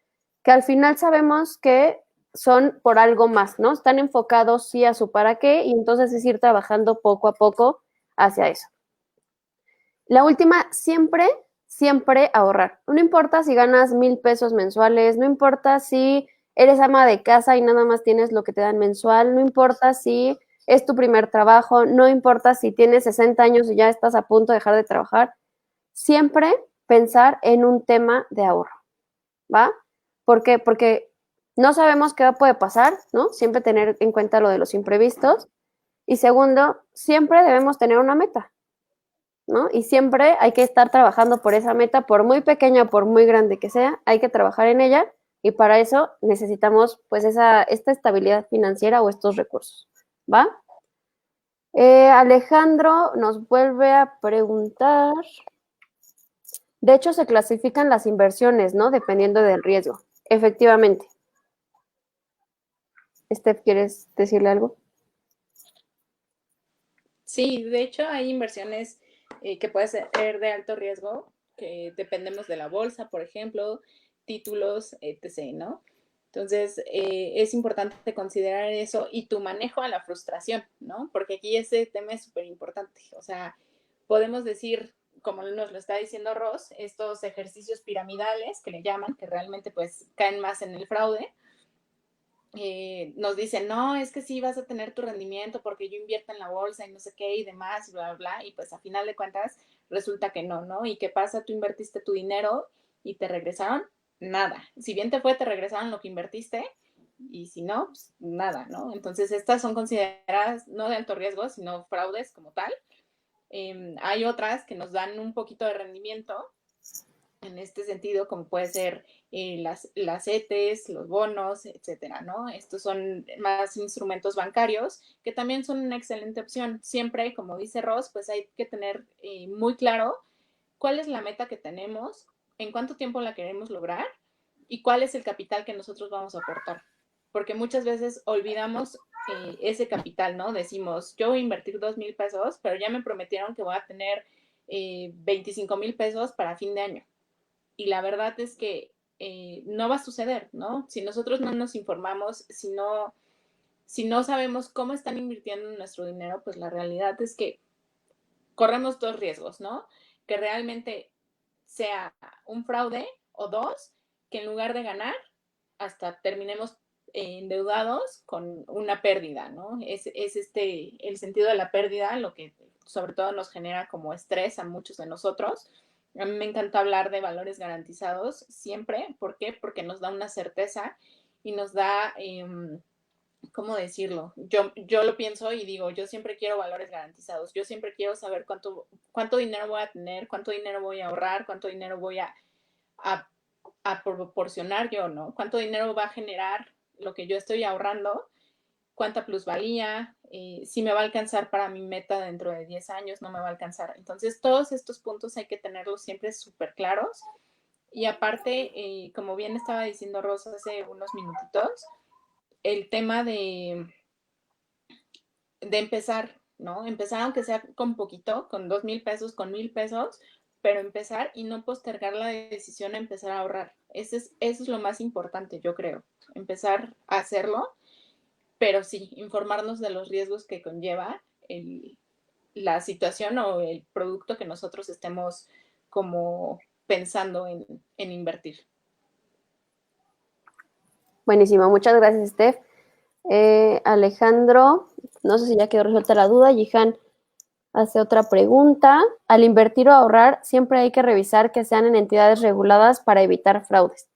que al final sabemos que son por algo más, ¿no? Están enfocados sí a su para qué y entonces es ir trabajando poco a poco hacia eso. La última, siempre ahorrar. No importa si ganas 1,000 pesos mensuales, no importa si eres ama de casa y nada más tienes lo que te dan mensual, no importa si es tu primer trabajo, no importa si tienes 60 años y ya estás a punto de dejar de trabajar, siempre pensar en un tema de ahorro, ¿va? ¿Por qué? Porque no sabemos qué puede pasar, ¿no? Siempre tener en cuenta lo de los imprevistos. Y segundo, siempre debemos tener una meta, ¿no? Y siempre hay que estar trabajando por esa meta, por muy pequeña o por muy grande que sea, hay que trabajar en ella y para eso necesitamos pues esta estabilidad financiera o estos recursos, ¿va? Alejandro nos vuelve a preguntar. De hecho, se clasifican las inversiones, ¿no? Dependiendo del riesgo. Efectivamente. Steph, ¿quieres decirle algo? Sí, de hecho hay inversiones que pueden ser de alto riesgo, que dependemos de la bolsa, por ejemplo, títulos, etc., ¿no? Entonces, es importante considerar eso y tu manejo a la frustración, ¿no? Porque aquí ese tema es súper importante. O sea, podemos decir, como nos lo está diciendo Ross, estos ejercicios piramidales que le llaman, que realmente pues caen más en el fraude, nos dicen, no, es que sí vas a tener tu rendimiento porque yo invierto en la bolsa y no sé qué y demás, y bla, bla, bla, y pues a final de cuentas resulta que no, ¿no? ¿Y qué pasa? Tú invertiste tu dinero y te regresaron nada. Si bien te fue, te regresaron lo que invertiste y si no, pues nada, ¿no? Entonces estas son consideradas no de alto riesgo, sino fraudes como tal. Hay otras que nos dan un poquito de rendimiento, en este sentido, como puede ser las CETES, los bonos, etcétera, ¿no? Estos son más instrumentos bancarios que también son una excelente opción. Siempre, como dice Ross, pues hay que tener muy claro cuál es la meta que tenemos, en cuánto tiempo la queremos lograr y cuál es el capital que nosotros vamos a aportar. Porque muchas veces olvidamos ese capital, ¿no? Decimos, yo voy a invertir 2,000 pesos, pero ya me prometieron que voy a tener 25,000 pesos para fin de año y la verdad es que no va a suceder, ¿no? Si nosotros no nos informamos, si no sabemos cómo están invirtiendo nuestro dinero, pues la realidad es que corremos dos riesgos, ¿no? Que realmente sea un fraude o dos, que en lugar de ganar, hasta terminemos endeudados con una pérdida, ¿no? Es el sentido de la pérdida lo que sobre todo nos genera como estrés a muchos de nosotros. A mí me encanta hablar de valores garantizados siempre. ¿Por qué? Porque nos da una certeza y nos da, ¿cómo decirlo? Yo lo pienso y digo, yo siempre quiero valores garantizados. Yo siempre quiero saber cuánto dinero voy a tener, cuánto dinero voy a ahorrar, cuánto dinero voy a, a proporcionar yo, ¿no? ¿Cuánto dinero va a generar lo que yo estoy ahorrando? ¿Cuánta plusvalía? Si me va a alcanzar para mi meta dentro de 10 años, no me va a alcanzar. Entonces, todos estos puntos hay que tenerlos siempre súper claros. Y aparte, como bien estaba diciendo Rosa hace unos minutitos, el tema de empezar, ¿no? Empezar aunque sea con poquito, con 2,000 pesos, con 1,000 pesos, pero empezar y no postergar la decisión a empezar a ahorrar. Eso es lo más importante, yo creo. Empezar a hacerlo, pero sí, informarnos de los riesgos que conlleva la situación o el producto que nosotros estemos como pensando en invertir. Buenísimo, muchas gracias, Steph. Alejandro, no sé si ya quedó resuelta la duda. Jihan hace otra pregunta. Al invertir o ahorrar, siempre hay que revisar que sean en entidades reguladas para evitar fraudes.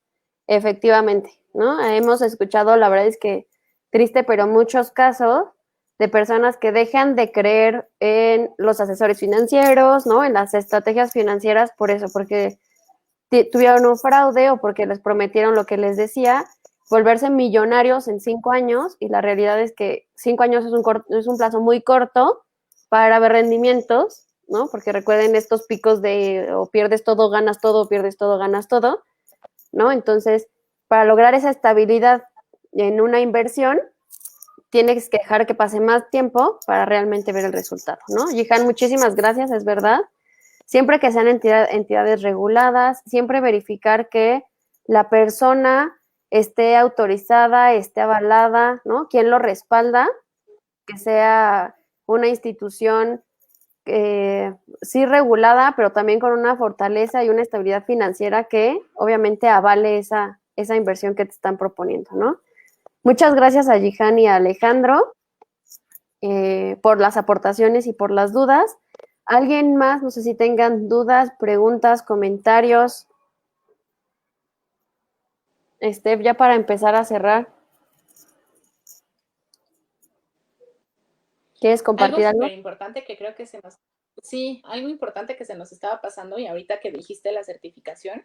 Efectivamente, ¿no? Hemos escuchado, la verdad es que triste, pero muchos casos de personas que dejan de creer en los asesores financieros, ¿no? En las estrategias financieras por eso, porque tuvieron un fraude o porque les prometieron lo que les decía, volverse millonarios en 5 años, y la realidad es que 5 años es un plazo muy corto para ver rendimientos, ¿no? Porque recuerden estos picos de o pierdes todo, ganas todo, o pierdes todo, ganas todo, ¿no? Entonces, para lograr esa estabilidad en una inversión, tienes que dejar que pase más tiempo para realmente ver el resultado, ¿no? Jihan, muchísimas gracias, es verdad. Siempre que sean entidades reguladas, siempre verificar que la persona esté autorizada, esté avalada, ¿no? ¿Quién lo respalda? Que sea una institución sí regulada, pero también con una fortaleza y una estabilidad financiera que obviamente avale esa inversión que te están proponiendo, ¿no? Muchas gracias a Jihan y a Alejandro por las aportaciones y por las dudas. ¿Alguien más? No sé si tengan dudas, preguntas, comentarios. Steph, ya para empezar a cerrar, ¿quieres Algo compartir algo? súper importante que creo que sí, algo importante que se nos estaba pasando y ahorita que dijiste la certificación,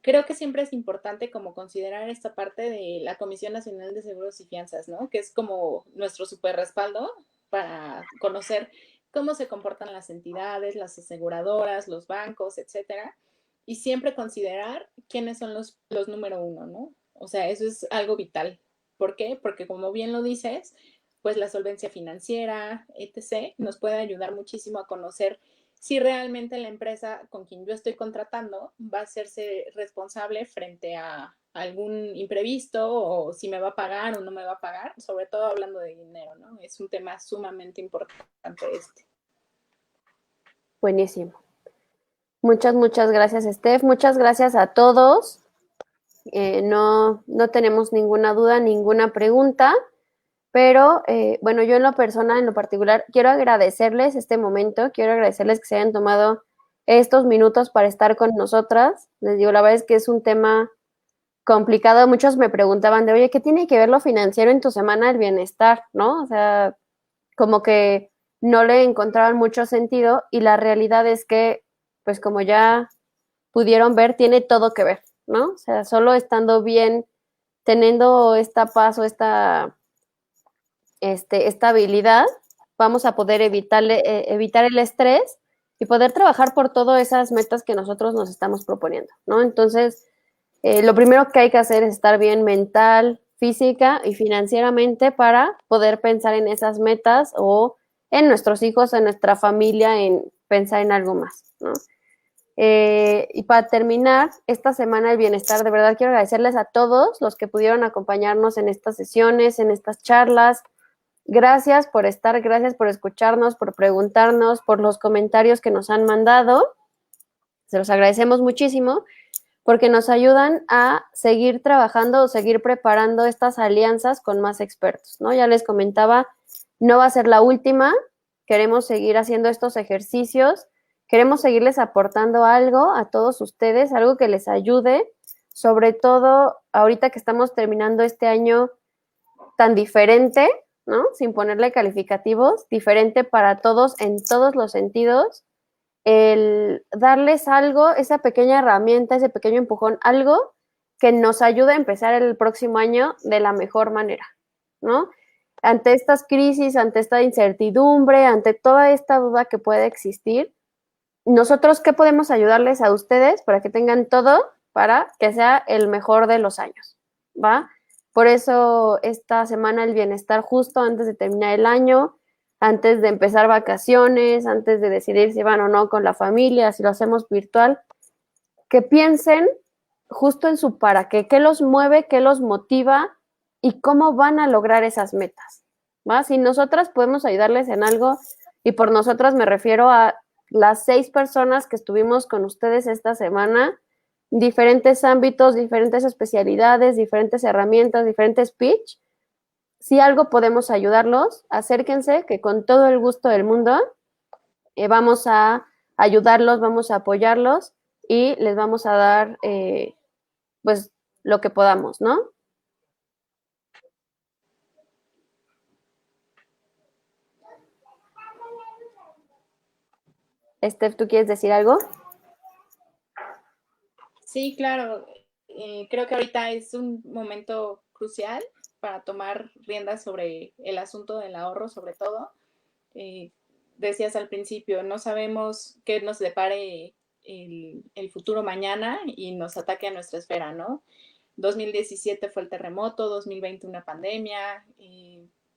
creo que siempre es importante como considerar esta parte de la Comisión Nacional de Seguros y Fianzas, ¿no? Que es como nuestro super respaldo para conocer cómo se comportan las entidades, las aseguradoras, los bancos, etcétera. Y siempre considerar quiénes son los número uno, ¿no? O sea, eso es algo vital. ¿Por qué? Porque como bien lo dices, pues la solvencia financiera, etc., nos puede ayudar muchísimo a conocer si realmente la empresa con quien yo estoy contratando va a hacerse responsable frente a algún imprevisto o si me va a pagar o no me va a pagar, sobre todo hablando de dinero, ¿no? Es un tema sumamente importante este. Buenísimo. Muchas gracias, Steph. Muchas gracias a todos. No tenemos ninguna duda, ninguna pregunta, pero bueno, yo en lo personal, en lo particular, quiero agradecerles este momento, quiero agradecerles que se hayan tomado estos minutos para estar con nosotras. Les digo, la verdad es que es un tema complicado. Muchos me preguntaban de, oye, ¿qué tiene que ver lo financiero en tu semana del bienestar? ¿No? O sea, como que no le encontraban mucho sentido y la realidad es que, pues como ya pudieron ver, tiene todo que ver, ¿no? O sea, solo estando bien, teniendo esta paz o esta habilidad, vamos a poder evitar el estrés y poder trabajar por todas esas metas que nosotros nos estamos proponiendo, ¿no? Entonces, lo primero que hay que hacer es estar bien mental, física y financieramente para poder pensar en esas metas o en nuestros hijos, en nuestra familia, en pensar en algo más, ¿no? Y para terminar, esta semana del bienestar, de verdad quiero agradecerles a todos los que pudieron acompañarnos en estas sesiones, en estas charlas. Gracias por estar, gracias por escucharnos, por preguntarnos, por los comentarios que nos han mandado. Se los agradecemos muchísimo porque nos ayudan a seguir trabajando o seguir preparando estas alianzas con más expertos, ¿no? Ya les comentaba, no va a ser la última, queremos seguir haciendo estos ejercicios, queremos seguirles aportando algo a todos ustedes, algo que les ayude, sobre todo ahorita que estamos terminando este año tan diferente, ¿no? Sin ponerle calificativos, diferente para todos en todos los sentidos, el darles algo, esa pequeña herramienta, ese pequeño empujón, algo que nos ayude a empezar el próximo año de la mejor manera, ¿no? Ante estas crisis, ante esta incertidumbre, ante toda esta duda que puede existir, nosotros, ¿qué podemos ayudarles a ustedes para que tengan todo para que sea el mejor de los años? ¿Va? Por eso esta semana el bienestar justo antes de terminar el año, antes de empezar vacaciones, antes de decidir si van o no con la familia, si lo hacemos virtual, que piensen justo en su para qué los mueve, qué los motiva y cómo van a lograr esas metas. ¿Va? Si nosotras podemos ayudarles en algo, y por nosotras me refiero a las 6 personas que estuvimos con ustedes esta semana, diferentes ámbitos, diferentes especialidades, diferentes herramientas, diferentes pitch. Si algo podemos ayudarlos, acérquense, que con todo el gusto del mundo vamos a ayudarlos, vamos a apoyarlos y les vamos a dar pues lo que podamos, ¿no? Steph, ¿tú quieres decir algo? Sí, claro. Creo que ahorita es un momento crucial para tomar riendas sobre el asunto del ahorro, sobre todo. Decías al principio, no sabemos qué nos depare el futuro mañana y nos ataque a nuestra esfera, ¿no? 2017 fue el terremoto, 2020 una pandemia,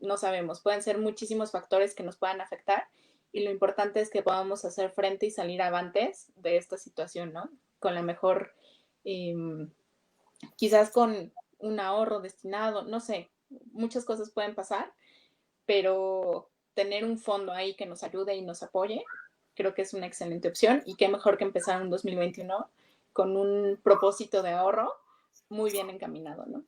no sabemos, pueden ser muchísimos factores que nos puedan afectar y lo importante es que podamos hacer frente y salir avantes de esta situación, ¿no? Con la mejor, quizás con un ahorro destinado, no sé, muchas cosas pueden pasar, pero tener un fondo ahí que nos ayude y nos apoye, creo que es una excelente opción y qué mejor que empezar un 2021 con un propósito de ahorro muy bien encaminado, ¿no?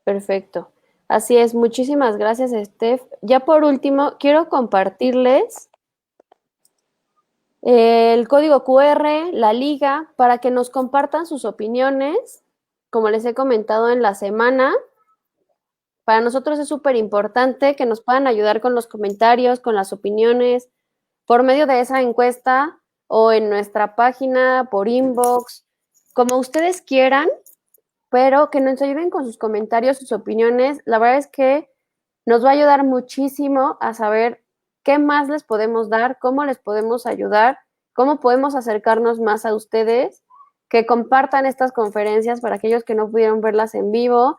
Perfecto. Así es, muchísimas gracias, Steph. Ya por último, quiero compartirles el código QR, la liga, para que nos compartan sus opiniones. Como les he comentado en la semana, para nosotros es súper importante que nos puedan ayudar con los comentarios, con las opiniones, por medio de esa encuesta o en nuestra página, por inbox, como ustedes quieran, pero que nos ayuden con sus comentarios, sus opiniones. La verdad es que nos va a ayudar muchísimo a saber qué más les podemos dar, cómo les podemos ayudar, cómo podemos acercarnos más a ustedes, que compartan estas conferencias para aquellos que no pudieron verlas en vivo.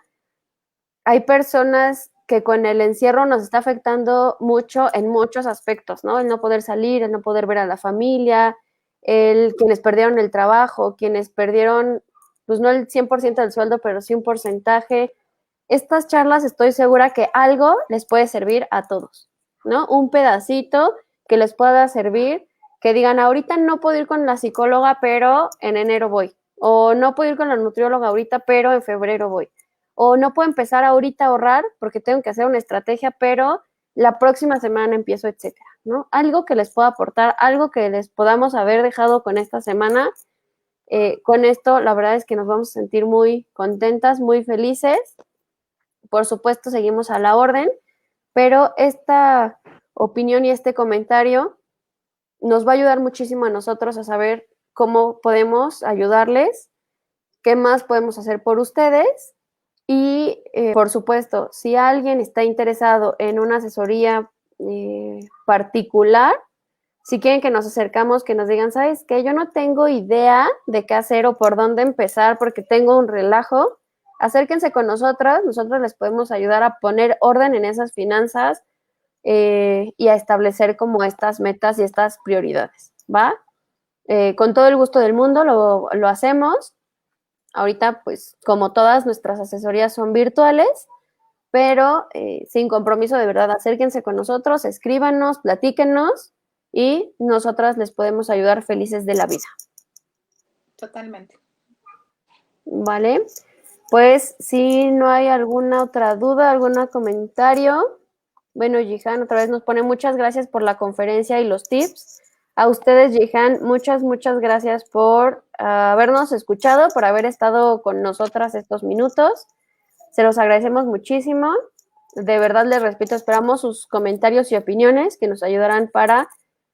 Hay personas que con el encierro nos está afectando mucho en muchos aspectos, ¿no? El no poder salir, el no poder ver a la familia, quienes perdieron el trabajo, quienes perdieron, pues no el 100% del sueldo, pero sí un porcentaje. Estas charlas estoy segura que algo les puede servir a todos, ¿no? Un pedacito que les pueda servir, que digan, ahorita no puedo ir con la psicóloga, pero en enero voy. O no puedo ir con la nutrióloga ahorita, pero en febrero voy. O no puedo empezar ahorita a ahorrar porque tengo que hacer una estrategia, pero la próxima semana empiezo, etcétera, ¿no? Algo que les pueda aportar, algo que les podamos haber dejado con esta semana. Con esto, la verdad es que nos vamos a sentir muy contentas, muy felices. Por supuesto, seguimos a la orden, pero esta opinión y este comentario nos va a ayudar muchísimo a nosotros a saber cómo podemos ayudarles, qué más podemos hacer por ustedes y, por supuesto, si alguien está interesado en una asesoría particular, si quieren que nos acercamos, que nos digan, ¿sabes qué? Yo no tengo idea de qué hacer o por dónde empezar porque tengo un relajo, acérquense con nosotros les podemos ayudar a poner orden en esas finanzas y a establecer como estas metas y estas prioridades, ¿va? Con todo el gusto del mundo lo hacemos. Ahorita, pues, como todas nuestras asesorías son virtuales, pero sin compromiso, de verdad, acérquense con nosotros, escríbanos, platíquenos y nosotras les podemos ayudar felices de la vida. Totalmente. ¿Vale? Pues si no hay alguna otra duda, algún comentario. Bueno, Jihan, otra vez nos pone muchas gracias por la conferencia y los tips. A ustedes, Jihan, muchas gracias por habernos escuchado, por haber estado con nosotras estos minutos. Se los agradecemos muchísimo. De verdad, les repito, esperamos sus comentarios y opiniones que nos ayudarán para,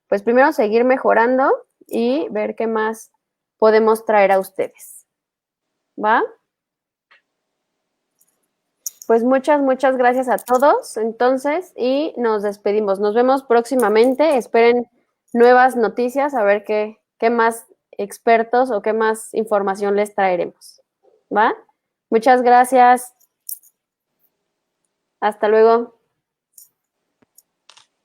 pues primero, seguir mejorando y ver qué más podemos traer a ustedes. ¿Va? Pues muchas gracias a todos, entonces, y nos despedimos. Nos vemos próximamente. Esperen nuevas noticias, a ver qué más expertos o qué más información les traeremos. ¿Va? Muchas gracias. Hasta luego.